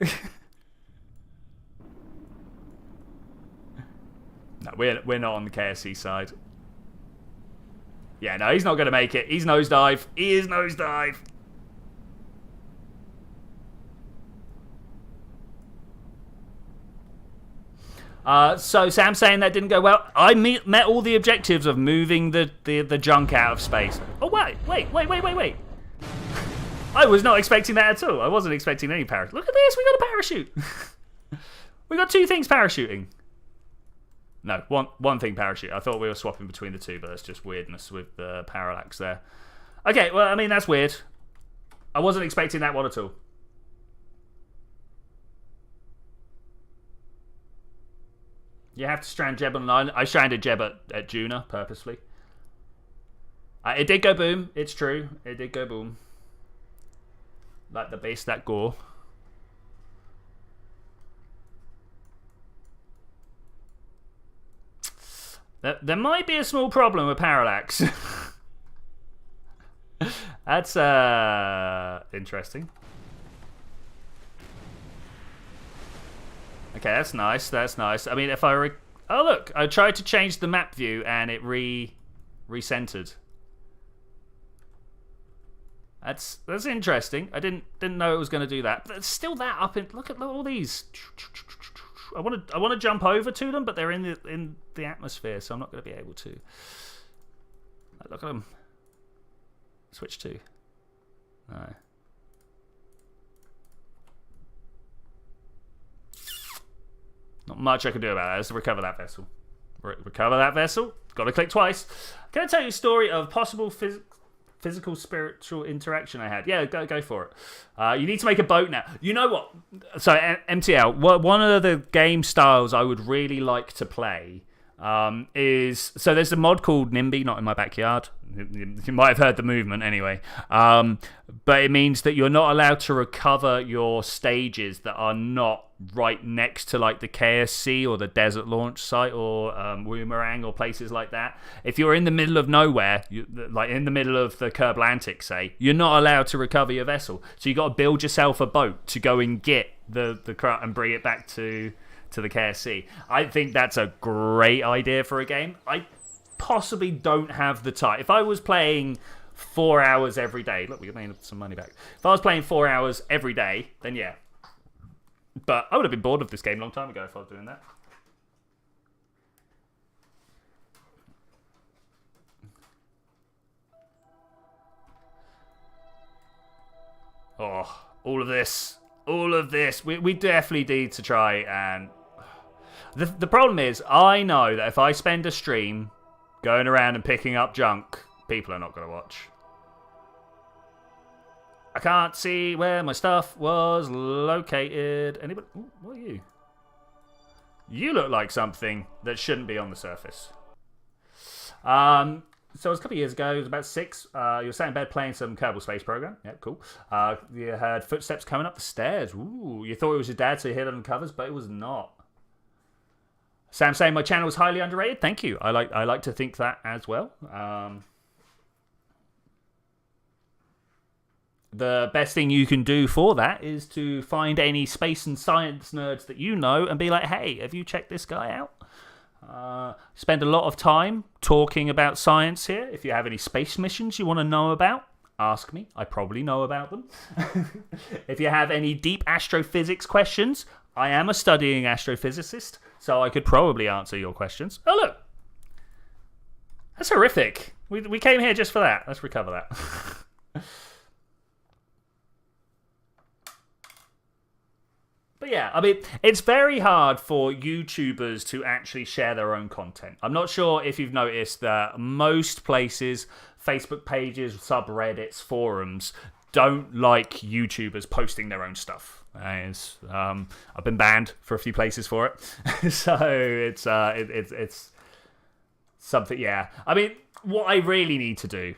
No, we're not on the KSC side. Yeah, no, he's not going to make it. He's nosedive. He is nosedive. So Sam's saying that didn't go well. I met all the objectives of moving the junk out of space. Oh, wait. I was not expecting that at all. I wasn't expecting any parachute. Look at this. We got a parachute. We got two things parachuting. No, one thing parachute. I thought we were swapping between the two, but that's just weirdness with the parallax there. Okay, well, I mean, that's weird. I wasn't expecting that one at all. You have to strand Jeb on an island. I stranded Jeb at Juna purposely. It did go boom. It's true. It did go boom. Like the base that gore. There might be a small problem with parallax. That's interesting. Okay, that's nice. That's nice. I mean, if I oh look, I tried to change the map view and it recentered. That's interesting. I didn't know it was going to do that. But it's still that up in. Look at all these. I want to jump over to them, but they're in the atmosphere, so I'm not going to be able to. Look at them. Switch to. No. Not much I can do about that. Let's recover that vessel. Recover that vessel. Got to click twice. Can I tell you a story of possible physical spiritual interaction I had? Yeah, go for it. You need to make a boat now. You know what? So MTL, one of the game styles I would really like to play is, so there's a mod called NIMBY, not in my backyard. You might have heard the movement anyway. But it means that you're not allowed to recover your stages that are not right next to like the KSC or the desert launch site or Woomerang or places like that. If you're in the middle of nowhere, like in the middle of the Kerblantic, say, you're not allowed to recover your vessel. So you got to build yourself a boat to go and get the and bring it back to the KSC. I think that's a great idea for a game. I possibly don't have the time. If I was playing 4 hours every day, look, we made some money back. If I was playing 4 hours every day, then yeah. But I would have been bored of this game a long time ago if I was doing that. Oh, all of this. We definitely need to try and... The problem is, I know that if I spend a stream going around and picking up junk, people are not going to watch. I can't see where my stuff was located. Anybody? Ooh, what are you? You look like something that shouldn't be on the surface. So it was a couple of years ago. It was about 6. You were sat in bed playing some Kerbal Space Program. Yeah, cool. You heard footsteps coming up the stairs. Ooh, you thought it was your dad, so you hid under covers, but it was not. Sam saying my channel is highly underrated. Thank you. I like to think that as well. The best thing you can do for that is to find any space and science nerds that you know and be like, hey, have you checked this guy out? Spend a lot of time talking about science here. If you have any space missions you want to know about, ask me. I probably know about them. If you have any deep astrophysics questions, I am a studying astrophysicist, so I could probably answer your questions. Oh, look. That's horrific. We came here just for that. Let's recover that. But yeah, I mean, it's very hard for YouTubers to actually share their own content. I'm not sure if you've noticed that most places, Facebook pages, subreddits, forums, don't like YouTubers posting their own stuff. I've been banned for a few places for it. So it's something, yeah. I mean, what I really need to do,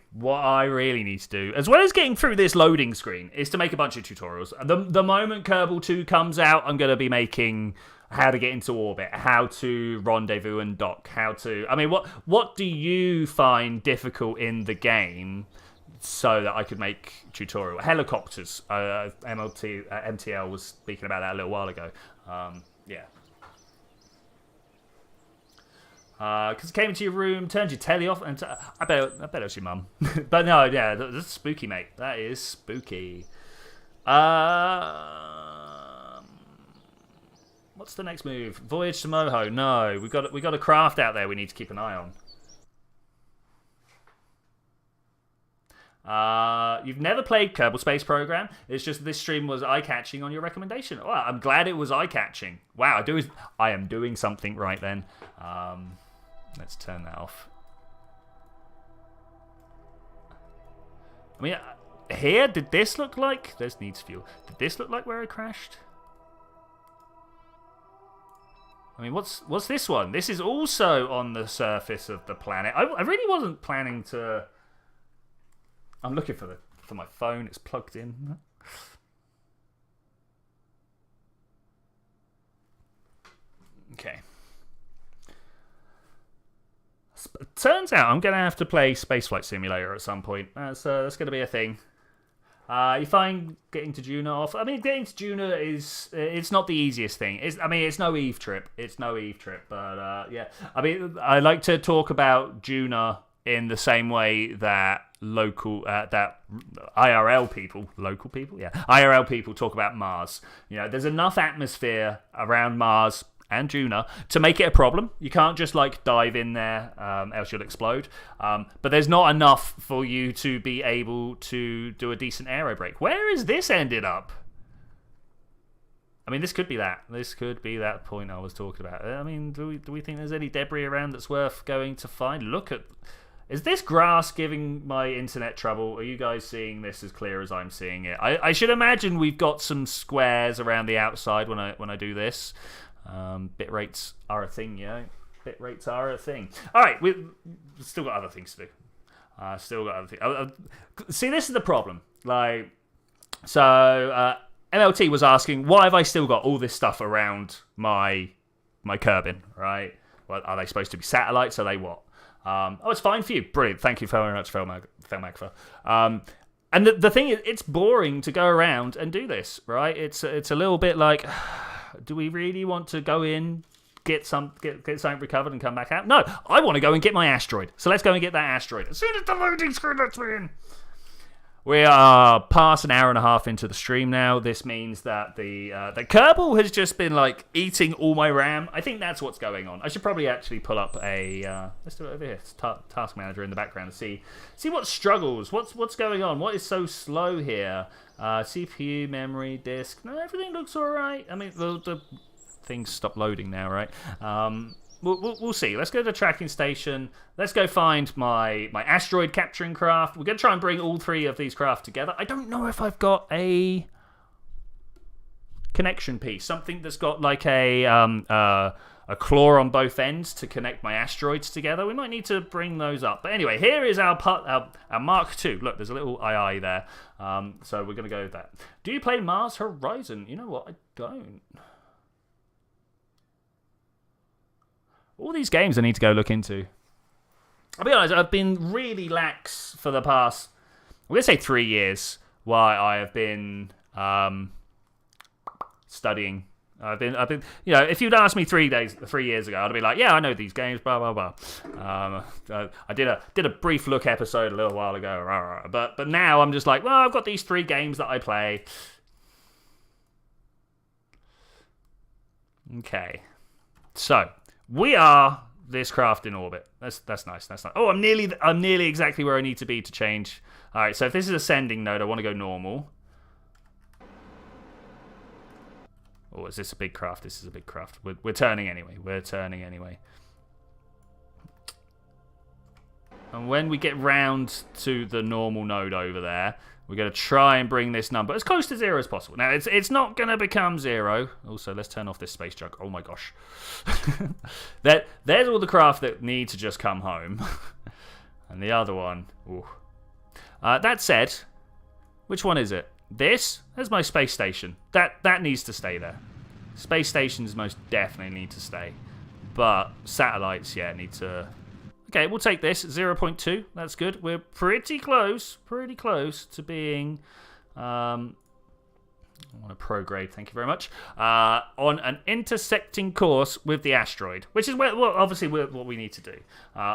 as well as getting through this loading screen, is to make a bunch of tutorials. The moment Kerbal 2 comes out, I'm going to be making how to get into orbit, how to rendezvous and dock, how to... I mean, what do you find difficult in the game so that I could make tutorial? Helicopters. MTL was speaking about that a little while ago. Yeah. Because it came into your room, turned your telly off, and I bet it was your mum. But no, yeah, that's spooky, mate. That is spooky. What's the next move? Voyage to MoHo. No, we got a craft out there we need to keep an eye on. You've never played Kerbal Space Program. It's just this stream was eye-catching on your recommendation. Well, I'm glad it was eye-catching. Wow, I am doing something right then. Let's turn that off. I mean, here, did this look like... This needs fuel. Did this look like where I crashed? I mean, what's this one? This is also on the surface of the planet. I really wasn't planning to... I'm looking for my phone. It's plugged in. Okay. Turns out I'm going to have to play Spaceflight Simulator at some point. That's going to be a thing. You find getting to Juna off? I mean, getting to Juna it's not the easiest thing. It's no Eve trip. It's no Eve trip, but yeah. I mean, I like to talk about Juna in the same way that that IRL people, local people, yeah, IRL people talk about Mars. You know, there's enough atmosphere around Mars and Juna to make it a problem. You can't just like dive in there, else you'll explode. But there's not enough for you to be able to do a decent aero brake. Where is this ended up? I mean, this could be that. This could be that point I was talking about. I mean, do we think there's any debris around that's worth going to find? Look at... Is this grass giving my internet trouble? Are you guys seeing this as clear as I'm seeing it? I should imagine we've got some squares around the outside when I do this. Bit rates are a thing, yeah. Bit rates are a thing. All right, we've still got other things to do. See, this is the problem. Like, so MLT was asking, why have I still got all this stuff around my Kerbin, right? Well, are they supposed to be satellites? Are they what? Oh, it's fine for you. Brilliant. Thank you very much, Phil Magfa. And the thing is, it's boring to go around and do this, right? It's a little bit like, do we really want to go in, get something recovered and come back out? No, I want to go and get my asteroid. So let's go and get that asteroid. As soon as the loading screen lets me in. We are past an hour and a half into the stream now. This means that the Kerbal has just been like eating all my RAM. I think that's what's going on. I should probably actually pull up a let's do it over here. It's task manager in the background to see what struggles. What's going on? What is so slow here? CPU, memory, disk. No, everything looks all right. I mean, the things stop loading now, right? We'll see. Let's go to the tracking station. Let's go find my asteroid capturing craft. We're going to try and bring all three of these craft together. I don't know if I've got a connection piece. Something that's got like a claw on both ends to connect my asteroids together. We might need to bring those up. But anyway, here is our Mark II. Look, there's a little II there. So we're going to go with that. Do you play Mars Horizon? You know what? I don't. All these games I need to go look into. I'll be honest, I've been really lax for the past, I'm going to say 3 years, while I have been studying. I've been, you know, if you'd asked me 3 years ago, I'd be like, yeah, I know these games, blah, blah, blah. I did a brief look episode a little while ago, but now I'm just like, well, I've got these 3 games that I play. Okay. So, we are this craft in orbit. That's nice. That's nice. Oh, I'm nearly exactly where I need to be to change. All right, so if this is ascending node, I want to go normal. Oh, is this a big craft? This is a big craft. We're turning anyway. And when we get round to the normal node over there, we're going to try and bring this number as close to 0 as possible. Now, it's not going to become 0. Also, let's turn off this space jug. Oh my gosh. There's all the craft that need to just come home. And the other one... that said, which one is it? This? There's my space station. That needs to stay there. Space stations most definitely need to stay. But satellites, yeah, need to... Okay, we'll take this, 0.2. That's good. We're pretty close to being... I want a prograde, thank you very much. On an intersecting course with the asteroid, which is obviously what we need to do.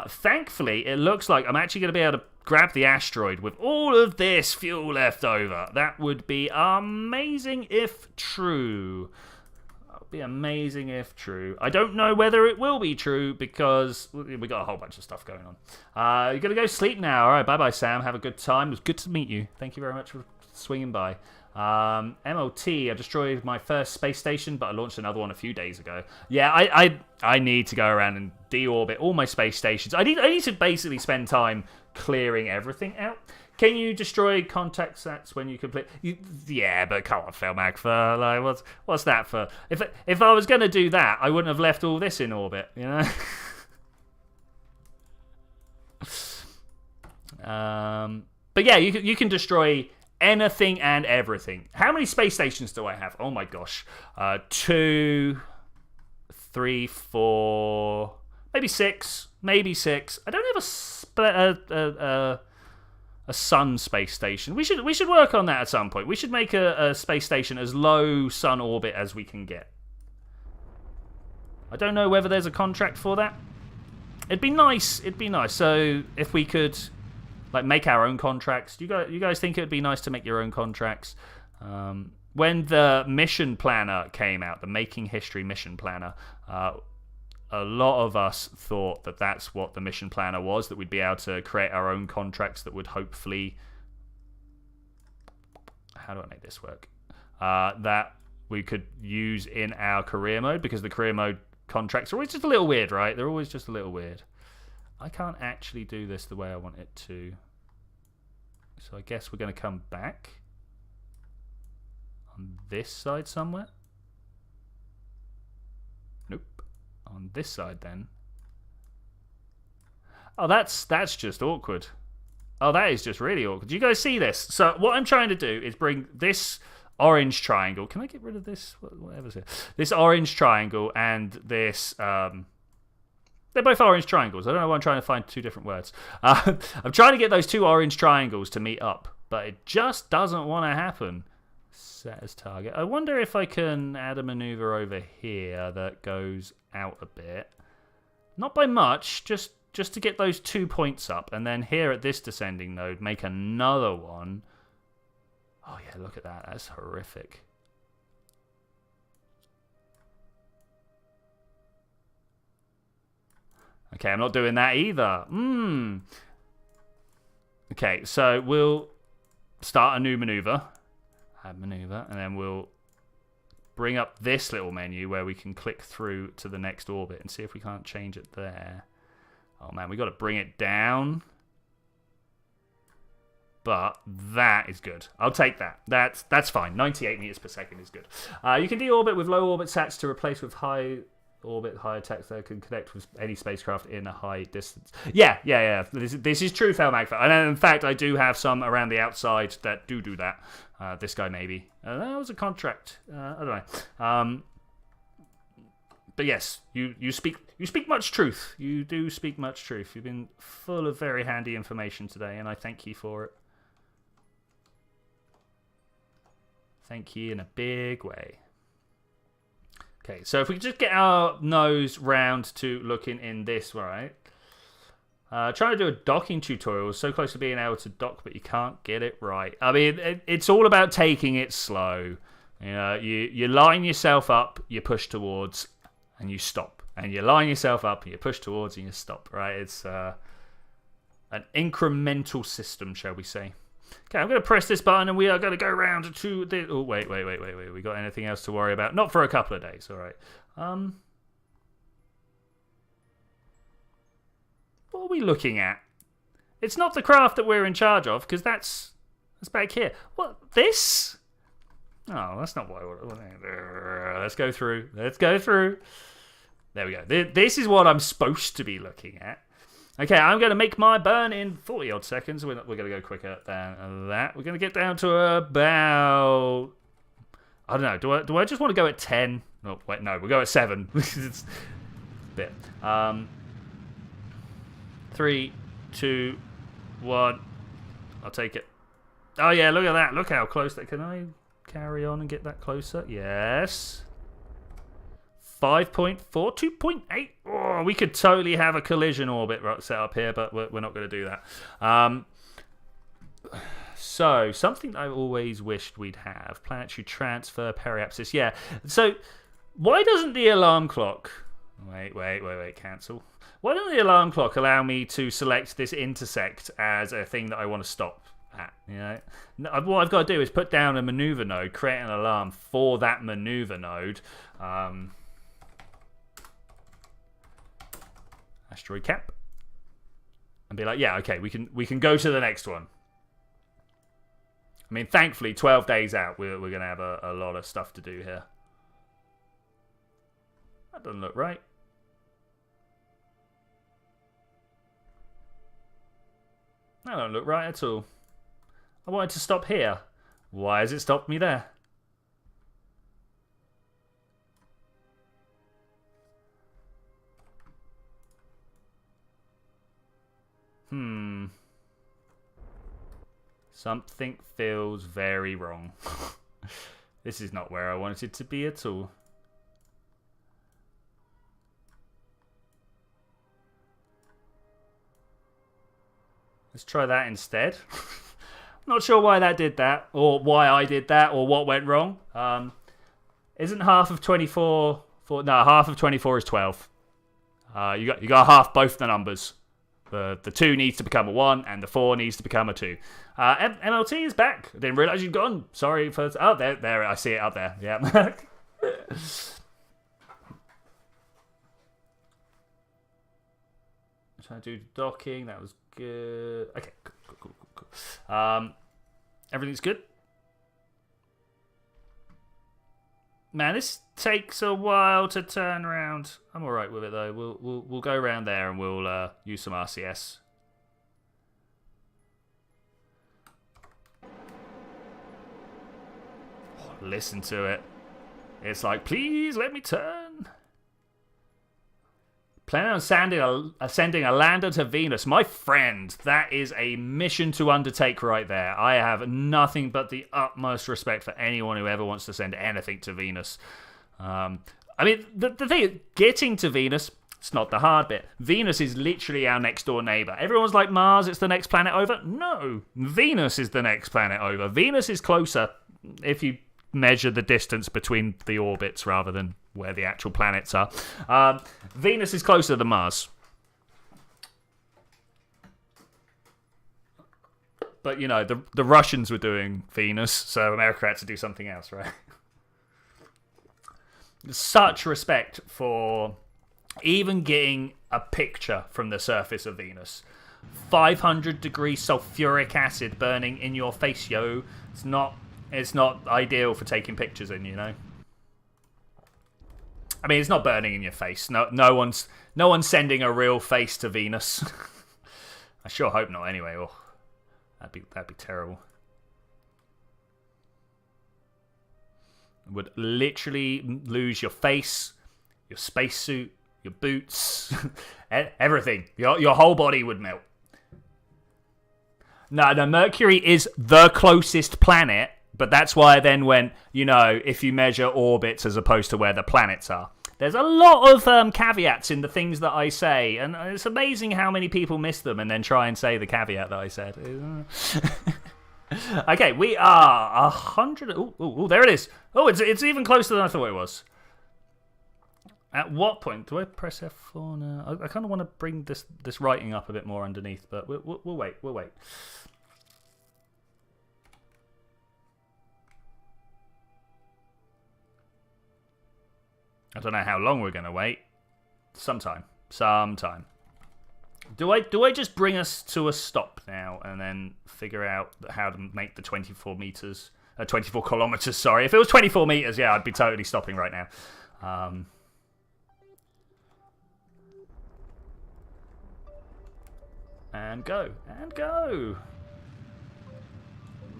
Thankfully, it looks like I'm actually going to be able to grab the asteroid with all of this fuel left over. That would be amazing if true. Be amazing if true. I don't know whether it will be true because we got a whole bunch of stuff going on. You're gonna go sleep now. All right, bye Sam. Have a good time. It was good to meet you. Thank you very much for swinging by. MOT, I destroyed my first space station, but I launched another one a few days ago. Yeah, I need to go around and deorbit all my space stations. I need to basically spend time clearing everything out. Can you destroy contact sets when you complete? Yeah, but come on, Phil Magfer. Like, what's that for? If I was going to do that, I wouldn't have left all this in orbit, you know? But yeah, you can destroy anything and everything. How many space stations do I have? Oh my gosh. 2, 3, 4, maybe 6. Maybe 6. I don't have a sun space station. We should work on that at some point. We should make a space station as low sun orbit as we can get. I don't know whether there's a contract for that. It'd be nice. It'd be nice. So if we could like make our own contracts. You guys think it'd be nice to make your own contracts? When the mission planner came out, the Making History mission planner, a lot of us thought that that's what the mission planner was, that we'd be able to create our own contracts that would hopefully... How do I make this work? That we could use in our career mode, because the career mode contracts are always just a little weird, right? They're always just a little weird. I can't actually do this the way I want it to. So I guess we're going to come back on this side somewhere. Nope. On this side then. Oh, that's just awkward. Oh, that is just really awkward. Do you guys see this? So what I'm trying to do is bring this orange triangle. Can I get rid of this? Whatever's here. This orange triangle and this... They're both orange triangles. I don't know why I'm trying to find two different words. I'm trying to get those two orange triangles to meet up, but it just doesn't want to happen. Set as target. I wonder if I can add a maneuver over here that goes out a bit. Not by much, just to get those 2 points up. And then here at this descending node, make another one. Oh yeah, look at that. That's horrific. Okay, I'm not doing that either. Okay, so we'll start a new maneuver. Add maneuver, and then we'll bring up this little menu where we can click through to the next orbit and see if we can't change it there. Oh man, we got to bring it down. But that is good. I'll take that. That's fine. 98 meters per second is good. You can deorbit with low orbit sats to replace with high orbit, high tech that can connect with any spacecraft in a high distance. Yeah. This is true, Felmagfa. And in fact, I do have some around the outside that do that. This guy maybe. That was a contract. I don't know. But yes, you speak much truth. You do speak much truth. You've been full of very handy information today, and I thank you for it. Thank you in a big way. Okay, so if we just get our nose round to looking in this, right? Trying to do a docking tutorial, so close to being able to dock, but you can't get it right. I mean, it's all about taking it slow. You know, you line yourself up, you push towards, and you stop. And you line yourself up, and you push towards, and you stop, right? It's an incremental system, shall we say. Okay, I'm going to press this button and we are going to go round to the... Oh, wait. We got anything else to worry about? Not for a couple of days, all right. What are we looking at? It's not the craft that we're in charge of, because that's back here. What, this? Oh, that's not what I want. Let's go through. There we go. This is what I'm supposed to be looking at. Okay, I'm going to make my burn in 40 odd seconds. We're going to go quicker than that. We're going to get down to about... I don't know. Do I just want to go at 10? Oh, wait, no. We'll go at 7. It's a bit. 3, 2, 1. I'll take it. Oh, yeah, look at that. Look how close that... Can I carry on and get that closer? Yes. 5.4, 2.8. Oh, we could totally have a collision orbit set up here, but we're not going to do that. So, something I always wished we'd have. Planetary transfer, periapsis. Yeah. So, why doesn't the alarm clock... Wait, cancel. Why doesn't the alarm clock allow me to select this intersect as a thing that I want to stop at? You know? What I've got to do is put down a maneuver node, create an alarm for that maneuver node. Asteroid cap, and be like, yeah, okay, we can go to the next one. I mean, thankfully, 12 days out, we're going to have a lot of stuff to do here. That doesn't look right. That don't look right at all. I wanted to stop here. Why has it stopped me there? Something feels very wrong. This is not where I wanted it to be at all. Let's try that instead. Not sure why that did that, or why I did that, or what went wrong. Isn't half of 24... no, half of 24 is 12. You got to half both the numbers. The 2 needs to become a 1, and the 4 needs to become a 2. MLT is back. I didn't realise you'd gone. Sorry for... Oh, there, I see it up there. Yeah. Trying to do docking. That was good. Okay, cool. Everything's good. Man, this takes a while to turn around. I'm all right with it though. We'll go around there and we'll use some RCS. Oh, listen to it. It's like, please let me turn. Planning on sending a lander to Venus. My friend, that is a mission to undertake right there. I have nothing but the utmost respect for anyone who ever wants to send anything to Venus. I mean, the thing, getting to Venus, it's not the hard bit. Venus is literally our next door neighbor. Everyone's like, Mars, it's the next planet over. No, Venus is the next planet over. Venus is closer if you measure the distance between the orbits rather than where the actual planets are. Venus is closer than Mars. But, you know, the Russians were doing Venus, so America had to do something else, right? Such respect for even getting a picture from the surface of Venus. 500 degrees sulfuric acid burning in your face, yo. It's not ideal for taking pictures in, you know. I mean, it's not burning in your face. No one's sending a real face to Venus. I sure hope not. Anyway, oh, that'd be terrible. Would literally lose your face, your spacesuit, your boots, everything. Your whole body would melt. No, Mercury is the closest planet. But that's why I then went, you know, if you measure orbits as opposed to where the planets are. There's a lot of caveats in the things that I say, and it's amazing how many people miss them and then try and say the caveat that I said. Okay, we are 100... Oh, there it is. Oh, it's even closer than I thought it was. At what point do I press F4 now? I kind of want to bring this writing up a bit more underneath, but we'll wait. We'll wait. I don't know how long we're going to wait. Sometime. Do I just bring us to a stop now and then figure out how to make the 24 kilometers, sorry. If it was 24 meters, yeah, I'd be totally stopping right now. And go.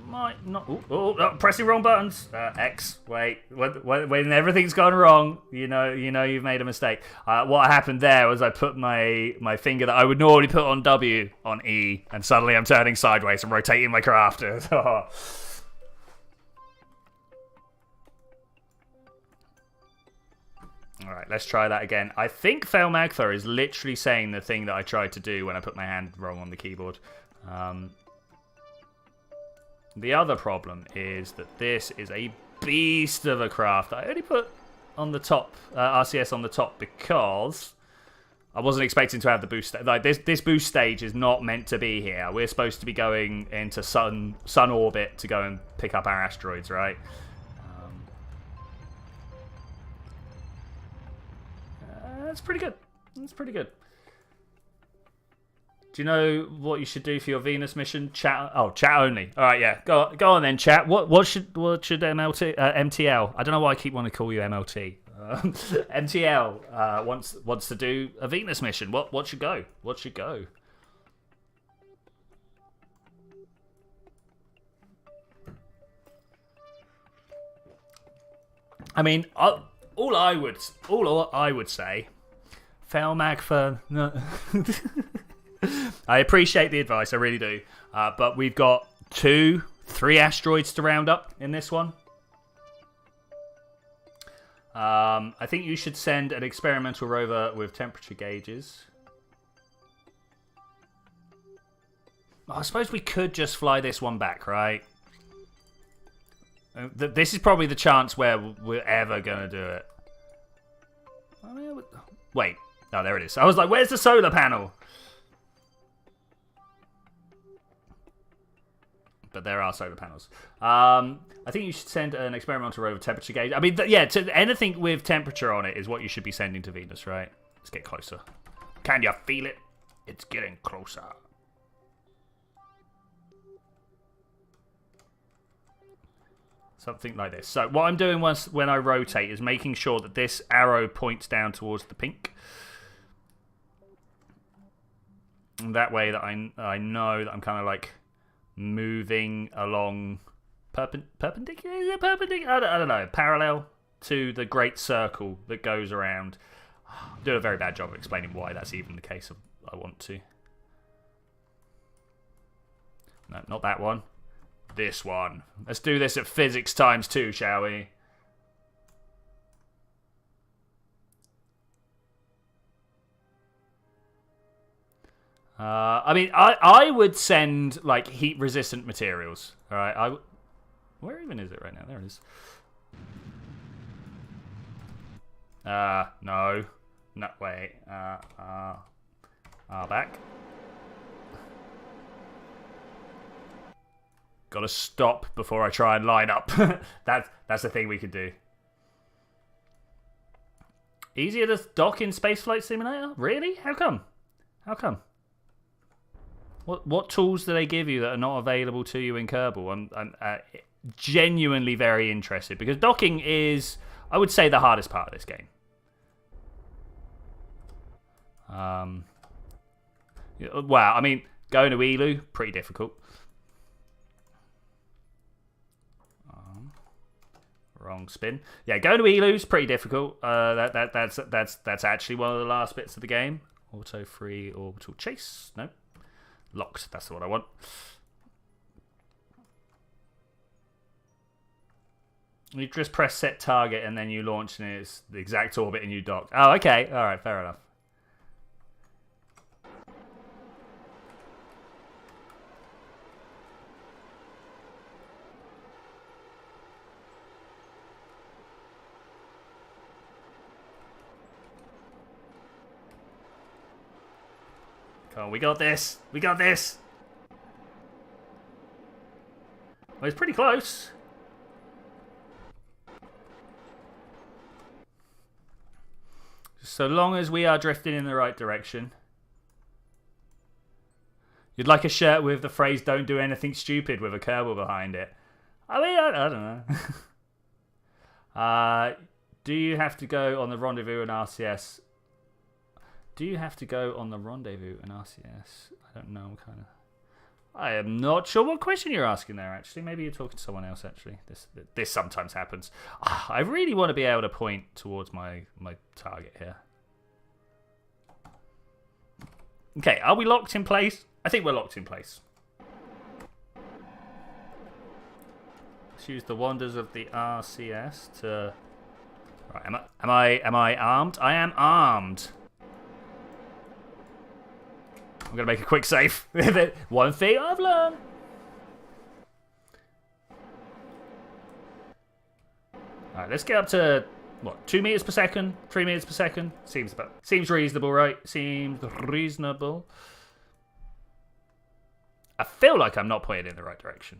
Might not. Oh, pressing wrong buttons. X. Wait. When everything's gone wrong, you know you've made a mistake. What happened there was I put my finger that I would normally put on W on E, and suddenly I'm turning sideways and rotating my craft. All right, let's try that again. I think Fail Magtha is literally saying the thing that I tried to do when I put my hand wrong on the keyboard. The other problem is that this is a beast of a craft. I only put on the top, RCS on the top, because I wasn't expecting to have the boost. Like this boost stage is not meant to be here. We're supposed to be going into sun orbit to go and pick up our asteroids, right? That's pretty good. Do you know what you should do for your Venus mission? Chat. Oh, chat only. All right, yeah. Go on then, chat. What should MLT MTL? I don't know why I keep wanting to call you MLT. MTL wants to do a Venus mission. What should go? What should go? I mean, all I would say, fail Magfern. No. I appreciate the advice, I really do. But we've got 3 asteroids to round up in this one. I think you should send an experimental rover with temperature gauges. I suppose we could just fly this one back, right? This is probably the chance where we're ever going to do it. Wait. Oh, there it is. I was like, where's the solar panel? But there are solar panels. I think you should send an experimental rover temperature gauge. I mean, anything with temperature on it is what you should be sending to Venus, right? Let's get closer. Can you feel it? It's getting closer. Something like this. So what I'm doing when I rotate is making sure that this arrow points down towards the pink. And that way that I know that I'm kind of like moving along perpendicular? Is it perpendicular? I don't know. Parallel to the great circle that goes around. I'm doing a very bad job of explaining why that's even the case. I want to. No, not that one. This one. Let's do this at physics times 2, shall we? I mean, I would send like heat-resistant materials. All right, where even is it right now? There it is. No, wait. Back. Gotta stop before I try and line up. That's the thing we could do. Easier to dock in Spaceflight Simulator? Really? How come? How come? What tools do they give you that are not available to you in Kerbal? I'm genuinely very interested because docking is, I would say, the hardest part of this game. Wow, I mean, going to Elu, pretty difficult. Wrong spin. Yeah, going to Elu's pretty difficult. That's actually one of the last bits of the game. Auto free orbital chase. No. Locked. That's what I want. You just press set target and then you launch and it's the exact orbit and you dock. Oh, okay. All right. Fair enough. Come on, we got this. We got this. Well, it's pretty close. So long as we are drifting in the right direction. You'd like a shirt with the phrase "Don't do anything stupid" with a Kerbal behind it. I mean, I don't know. Do you have to go on the rendezvous in RCS? Do you have to go on the rendezvous in RCS? I don't know, kind of. I am not sure what question you're asking there, actually. Maybe you're talking to someone else, actually. This sometimes happens. I really want to be able to point towards my target here. Okay, are we locked in place? I think we're locked in place. Let's use the wonders of the RCS to... Right, am I armed? I am armed. I'm going to make a quick save. One thing I've learned. Alright, let's get up to, what, 2 meters per second? 3 meters per second? Seems reasonable, right? Seems reasonable. I feel like I'm not pointed in the right direction.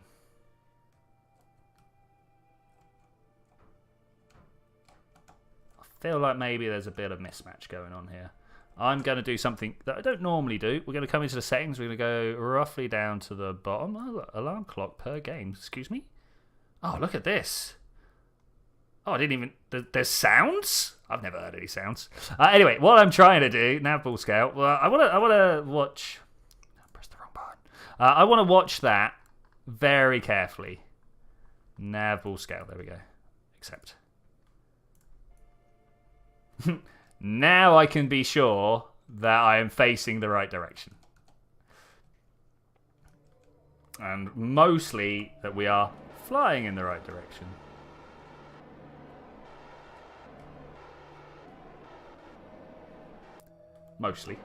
I feel like maybe there's a bit of mismatch going on here. I'm going to do something that I don't normally do. We're going to come into the settings. We're going to go roughly down to the bottom. Oh, alarm clock per game. Excuse me? Oh, look at this. Oh, I didn't even... There's sounds? I've never heard any sounds. Anyway, what I'm trying to do, Navball Scout, well, I want to watch... I pressed the wrong button. I want to watch that very carefully. Navball Scout, there we go. Accept. Now I can be sure that I am facing the right direction. And mostly that we are flying in the right direction. Mostly.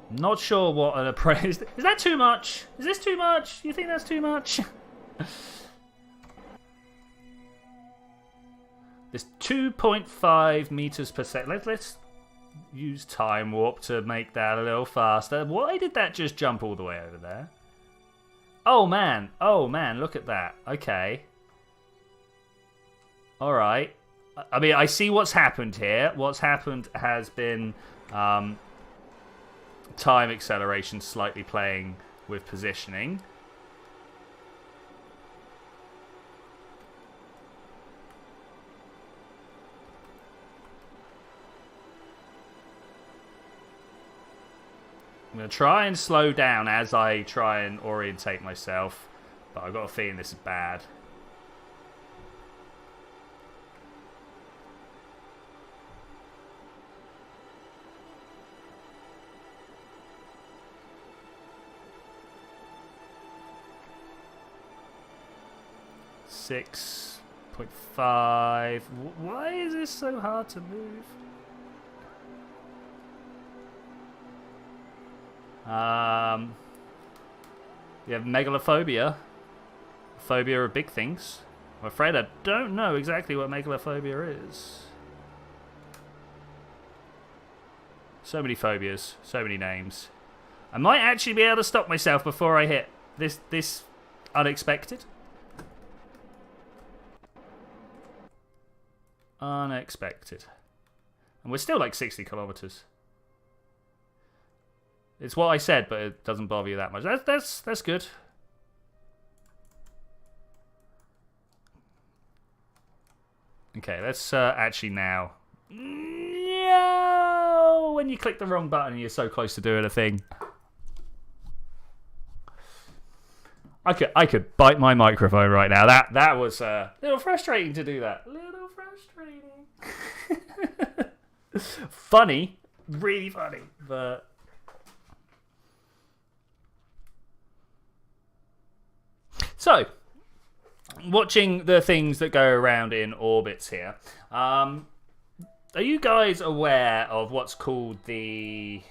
Not sure what an appraise... Is that too much? Is this too much? You think that's too much? There's 2.5 meters per second. Let's use time warp to make that a little faster. Why did that just jump all the way over there? Oh man, look at that. Okay. Alright. I mean, I see what's happened here. What's happened has been time acceleration slightly playing with positioning. I'm going to try and slow down as I try and orientate myself, but I've got a feeling this is bad. $6.5. Why is this so hard to move? You have megalophobia. Phobia are big things. I'm afraid I don't know exactly what megalophobia is. So many phobias, so many names. I might actually be able to stop myself before I hit this unexpected. Unexpected. And we're still like 60 kilometers. It's what I said, but it doesn't bother you that much. That's good. Okay, let's actually now. No! When you click the wrong button, you're so close to doing a thing. I could bite my microphone right now. That was a little frustrating to do that. Little frustrating. Funny, really funny, but. So, watching the things that go around in orbits here, are you guys aware of what's called the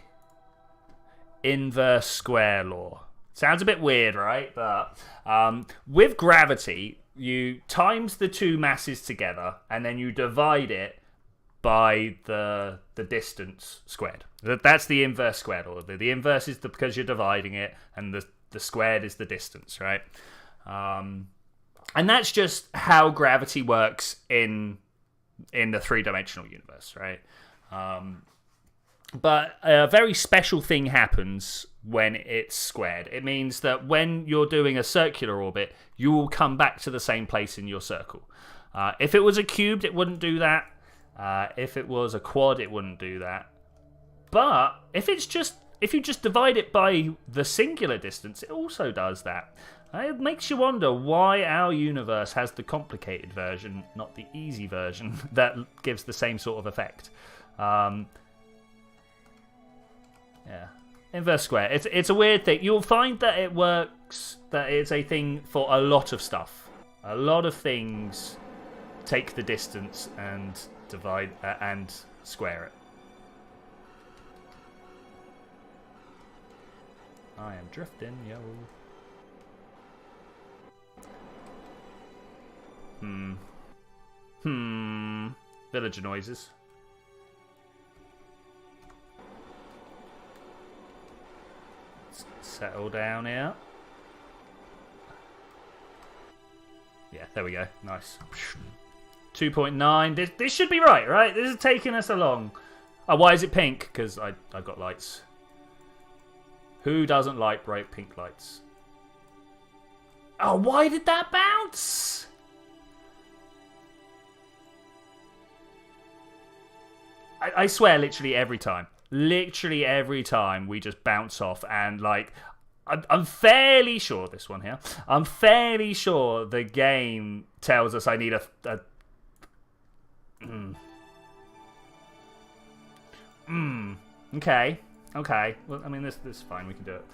inverse square law? Sounds a bit weird, right? But with gravity, you times the two masses together, and then you divide it by the distance squared. That's the inverse square law. The inverse is because you're dividing it, and the squared is the distance, right? And that's just how gravity works in the three-dimensional universe, right? But a very special thing happens when it's squared. It means that when you're doing a circular orbit, you will come back to the same place in your circle. If it was a cubed, it wouldn't do that. If it was a quad, it wouldn't do that. But if you just divide it by the singular distance, it also does that. It makes you wonder why our universe has the complicated version, not the easy version, that gives the same sort of effect. Yeah. Inverse square. It's a weird thing. You'll find that it works, that it's a thing for a lot of stuff. A lot of things take the distance and divide and square it. I am drifting, yo. Villager noises. Let's settle down here. Yeah, there we go. Nice. 2.9. This should be right? This is taking us along. Oh, why is it pink? Because I've got lights. Who doesn't like bright pink lights? Oh, why did that bounce? I swear, literally every time. Literally every time we just bounce off and, like, I'm fairly sure, this one here, I'm fairly sure the game tells us I need a Okay. Okay. Well, I mean, this is fine. We can do it.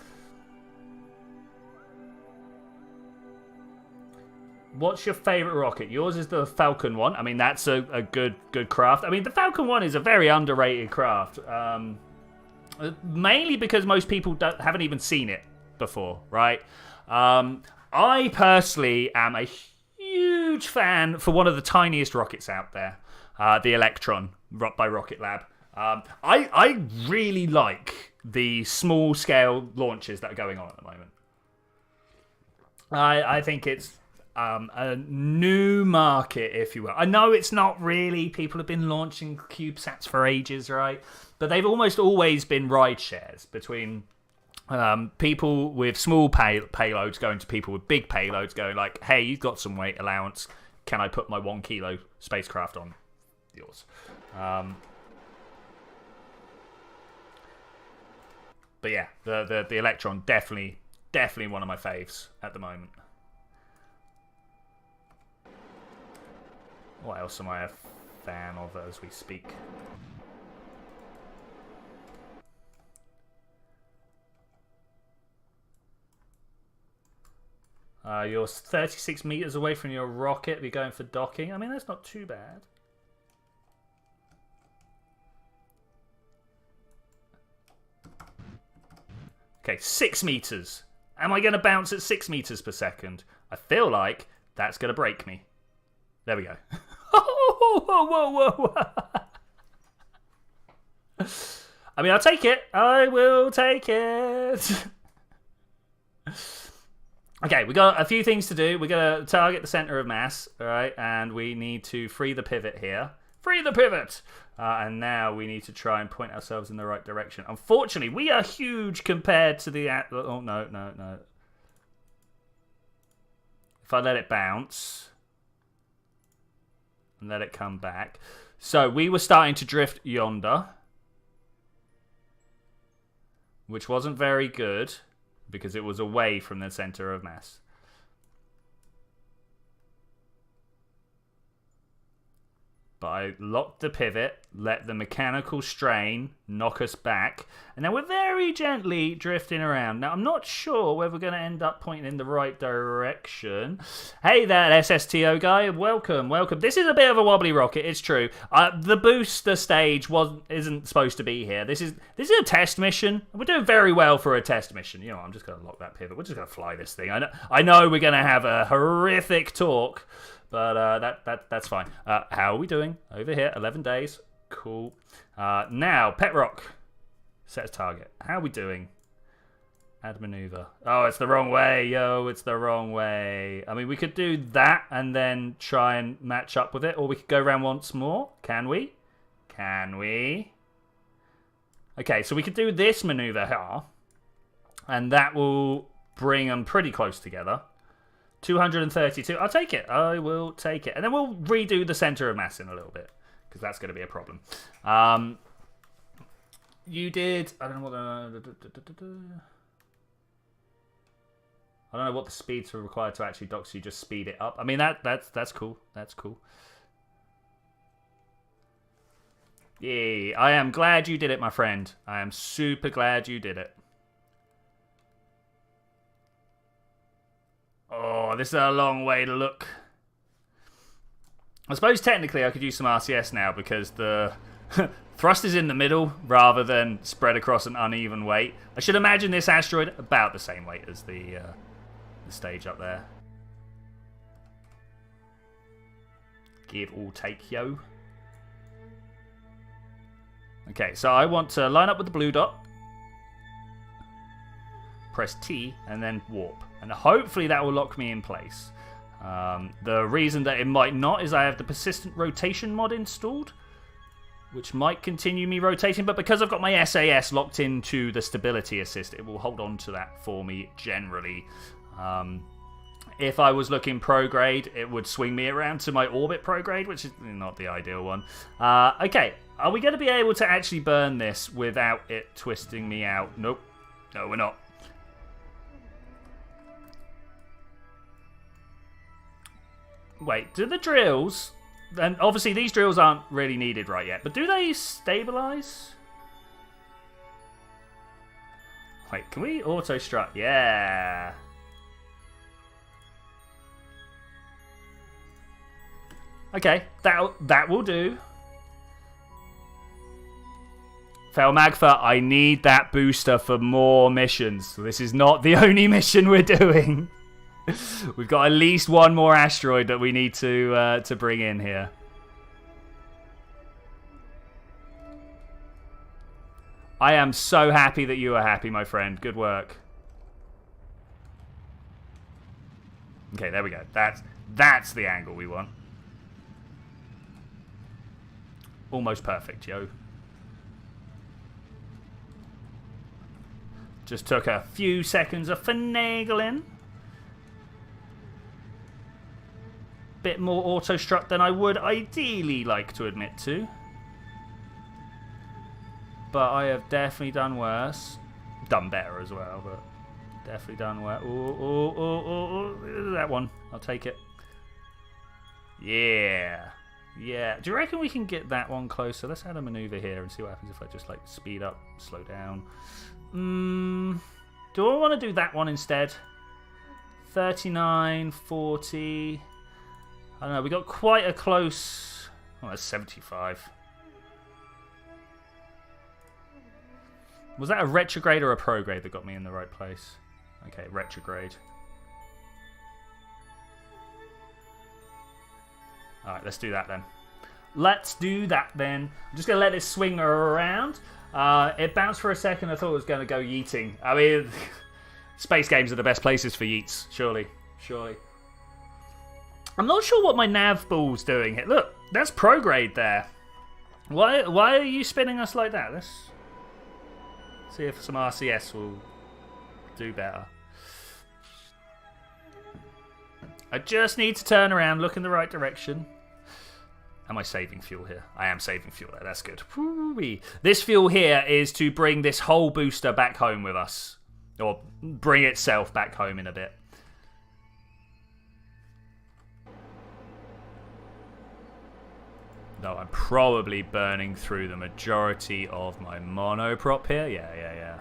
What's your favourite rocket? Yours is the Falcon one. I mean, that's a good craft. I mean, the Falcon one is a very underrated craft. Mainly because most people haven't even seen it before, right? I personally am a huge fan for one of the tiniest rockets out there, the Electron by Rocket Lab. I really like the small scale launches that are going on at the moment. I think it's a new market, if you will. I know it's not really. People have been launching CubeSats for ages, right? But they've almost always been ride shares between people with small payloads going to people with big payloads going like, hey, you've got some weight allowance. Can I put my 1 kilo spacecraft on yours? But yeah, the Electron definitely one of my faves at the moment. What else am I a fan of as we speak? You're 36 meters away from your rocket. We're going for docking. I mean, that's not too bad. Okay, 6 meters. Am I going to bounce at 6 meters per second? I feel like that's going to break me. There we go. Whoa. I mean, I'll take it. I will take it. Okay, we got a few things to do. We're going to target the center of mass, all right? And we need to free the pivot here. Free the pivot! And now we need to try and point ourselves in the right direction. Unfortunately, we are huge compared to the... Oh, no. If I let it bounce and let it come back. So we were starting to drift yonder, which wasn't very good because it was away from the center of mass. But I locked the pivot, let the mechanical strain knock us back, and now we're very gently drifting around. Now, I'm not sure whether we're going to end up pointing in the right direction. Hey there, SSTO guy. Welcome. This is a bit of a wobbly rocket, it's true. The booster stage isn't supposed to be here. This is a test mission. We're doing very well for a test mission. You know, I'm just going to lock that pivot. We're just going to fly this thing. I know we're going to have a horrific talk, but that's fine. How are we doing? Over here, 11 days. Cool. Now, Pet Rock. Set a target. How are we doing? Add maneuver. Oh, it's the wrong way. Yo, it's the wrong way. I mean, we could do that and then try and match up with it. Or we could go around once more. Can we? Can we? Okay, so we could do this maneuver here. And that will bring them pretty close together. 232. I'll take it. I will take it. And then we'll redo the center of mass in a little bit, because that's going to be a problem. You did... I don't know what the speeds are required to actually dock, so you just speed it up. I mean, that's cool. That's cool. Yay. I am glad you did it, my friend. I am super glad you did it. Oh, this is a long way to look. I suppose technically I could use some RCS now because the thrust is in the middle rather than spread across an uneven weight. I should imagine this asteroid about the same weight as the stage up there. Give or take, yo. Okay, so I want to line up with the blue dot. Press T and then warp. And hopefully that will lock me in place. The reason that it might not is I have the persistent rotation mod installed, which might continue me rotating, but because I've got my SAS locked into the stability assist, it will hold on to that for me generally. If I was looking prograde, it would swing me around to my orbit prograde, which is not the ideal one. Okay, are we going to be able to actually burn this without it twisting me out? Nope. No, we're not. Wait, do the drills... And obviously these drills aren't really needed right yet, but do they stabilize? Wait, can we auto-strut? Yeah. Okay, that will do. Felmagfa, I need that booster for more missions. This is not the only mission we're doing. We've got at least one more asteroid that we need to bring in here. I am so happy that you are happy, my friend. Good work. Okay, there we go. That's the angle we want. Almost perfect, yo. Just took a few seconds of finagling. Bit more auto-strut than I would ideally like to admit to. But I have definitely done worse. Done better as well, but definitely done worse. Ooh, that one. I'll take it. Yeah. Yeah. Do you reckon we can get that one closer? Let's add a maneuver here and see what happens if I just like speed up, slow down. Do I want to do that one instead? 39, 40... I don't know, we got quite a close... Oh, that's 75. Was that a retrograde or a prograde that got me in the right place? Okay, retrograde. Alright, let's do that then. Let's do that then. I'm just going to let it swing around. It bounced for a second. I thought it was going to go yeeting. I mean, space games are the best places for yeets, surely. Surely. I'm not sure what my nav ball's doing here. Look, that's prograde there. Why are you spinning us like that? Let's see if some RCS will do better. I just need to turn around, look in the right direction. Am I saving fuel here? I am saving fuel there. That's good. Woo-wee. This fuel here is to bring this whole booster back home with us. Or bring itself back home in a bit. No, I'm probably burning through the majority of my monoprop here. Yeah.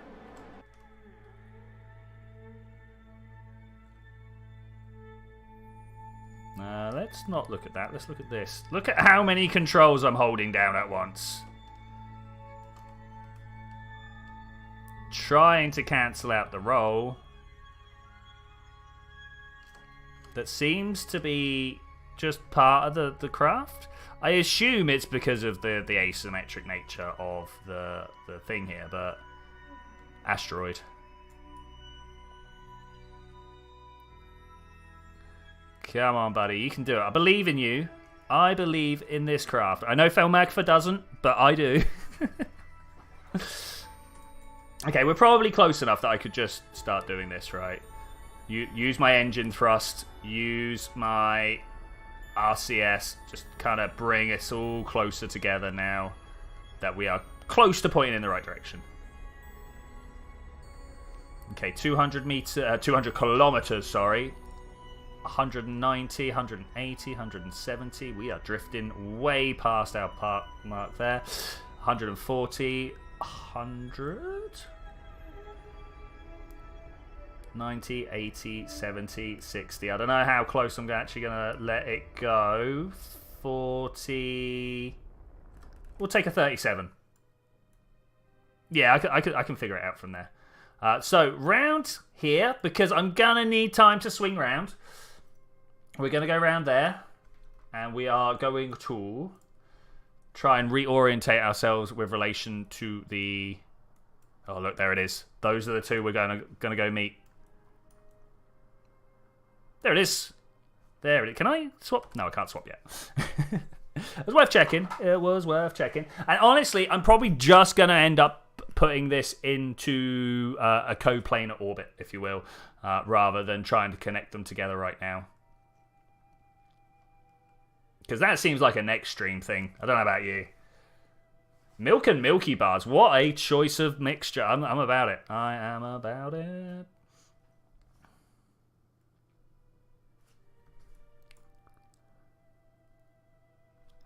Let's not look at that. Let's look at this. Look at how many controls I'm holding down at once. Trying to cancel out the roll. That seems to be just part of the craft. I assume it's because of the asymmetric nature of the thing here, but... Asteroid. Come on, buddy. You can do it. I believe in you. I believe in this craft. I know Felmagfa doesn't, but I do. Okay, we're probably close enough that I could just start doing this, right? Use my engine thrust. Use my... RCS, just kind of bring us all closer together now that we are close to pointing in the right direction. Okay, 200 kilometers, sorry. 190, 180, 170. We are drifting way past our mark there. 140, 100. 90, 80, 70, 60. I don't know how close I'm actually going to let it go. 40. We'll take a 37. Yeah, I can figure it out from there. So, round here, because I'm going to need time to swing round. We're going to go round there. And we are going to try and reorientate ourselves with relation to the... Oh, look, there it is. Those are the two we're going to go meet. There it is. There it is. Can I swap? No, I can't swap yet. It was worth checking. It was worth checking. And honestly, I'm probably just going to end up putting this into a coplanar orbit, if you will, rather than trying to connect them together right now. Because that seems like a next stream thing. I don't know about you. Milk and Milky Bars. What a choice of mixture. I'm about it. I am about it.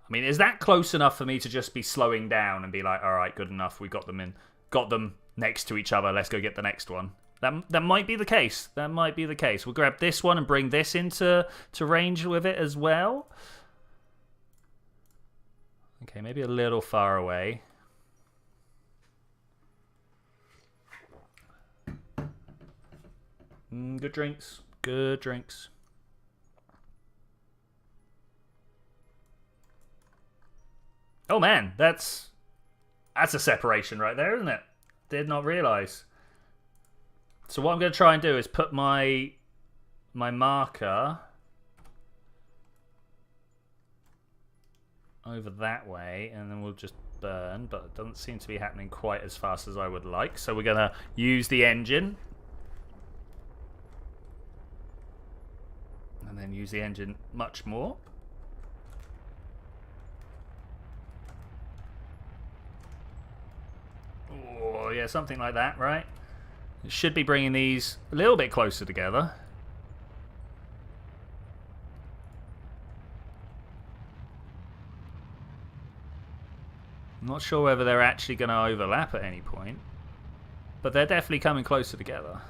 I mean, is that close enough for me to just be slowing down and be like, all right, good enough. We got them next to each other. Let's go get the next one. That might be the case. That might be the case. We'll grab this one and bring this into range with it as well. Okay, maybe a little far away. Good drinks. Good drinks. Oh man, that's a separation right there, isn't it? Did not realize. So what I'm going to try and do is put my marker over that way, and then we'll just burn, but it doesn't seem to be happening quite as fast as I would like. So we're going to use the engine. And then use the engine much more. Oh, yeah, something like that, right? It should be bringing these a little bit closer together. I'm not sure whether they're actually going to overlap at any point, but they're definitely coming closer together.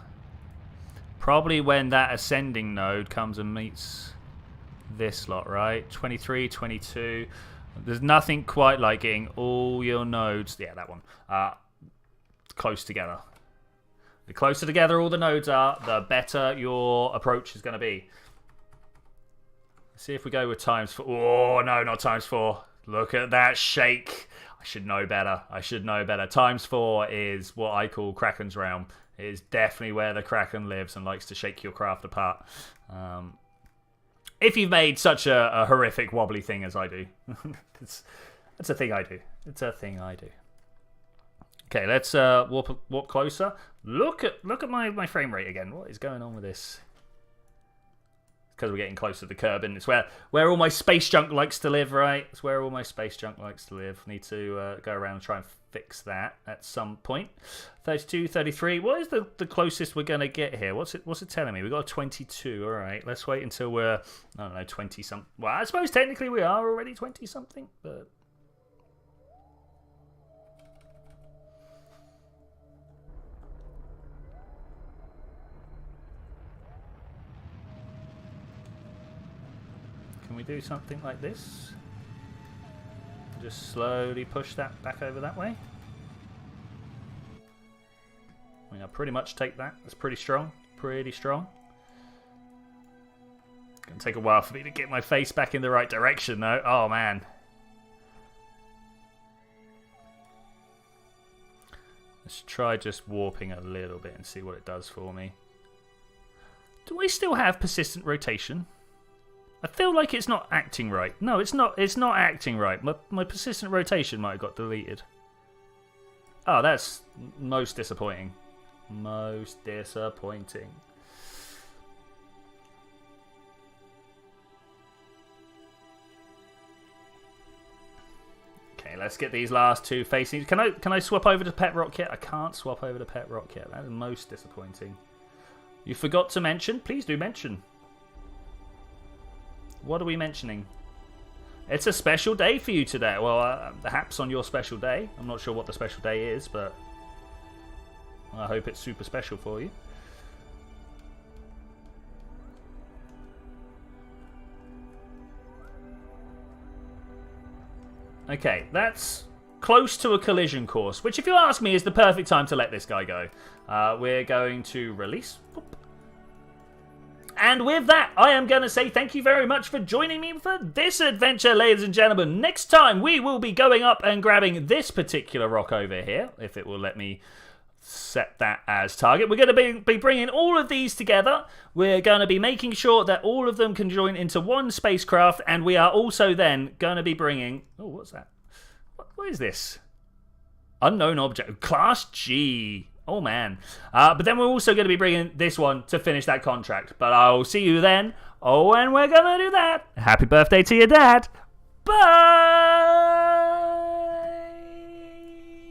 Probably when that ascending node comes and meets this lot, right? 23, 22. There's nothing quite like getting all your nodes, yeah, that one, close together. The closer together all the nodes are, the better your approach is going to be. Let's see if we go with ×4. Oh, no, not ×4. Look at that shake. I should know better. I should know better. ×4 is what I call Kraken's realm. It is definitely where the Kraken lives and likes to shake your craft apart. If you've made such a horrific wobbly thing as I do. It's a thing I do. It's a thing I do. Okay, let's warp closer. Look at my frame rate again. What is going on with this? Because we're getting closer to the Kerbal. It's where all my space junk likes to live, right? It's where all my space junk likes to live. Need to go around and try and fix that at some point. 32, 33. What is the closest we're going to get here? What's it telling me? We've got a 22. All right, let's wait until we're, I don't know, 20-something. Well, I suppose technically we are already 20-something, but... Can we do something like this? Just slowly push that back over that way. I mean, I'll pretty much take that. That's pretty strong. Pretty strong. Gonna take a while for me to get my face back in the right direction, though. Oh, man. Let's try just warping a little bit and see what it does for me. Do I still have persistent rotation? I feel like it's not acting right. No, it's not. It's not acting right. My persistent rotation might have got deleted. Oh, that's most disappointing. Most disappointing. Okay, let's get these last two facing. Can I swap over to Pet Rock yet? I can't swap over to Pet Rock yet. That is most disappointing. You forgot to mention? Please do mention. What are we mentioning? It's a special day for you today. Well, perhaps on your special day. I'm not sure what the special day is, but I hope it's super special for you. Okay, that's close to a collision course, which if you ask me is the perfect time to let this guy go. We're going to release. Boop. And with that, I am going to say thank you very much for joining me for this adventure, ladies and gentlemen. Next time, we will be going up and grabbing this particular rock over here, if it will let me set that as target. We're going to be bringing all of these together. We're going to be making sure that all of them can join into one spacecraft, and we are also then going to be bringing... Oh, what's that? What is this? Unknown object. Class G. Oh, man. But then we're also going to be bringing this one to finish that contract. But I'll see you then. Oh, and we're going to do that. Happy birthday to your dad. Bye!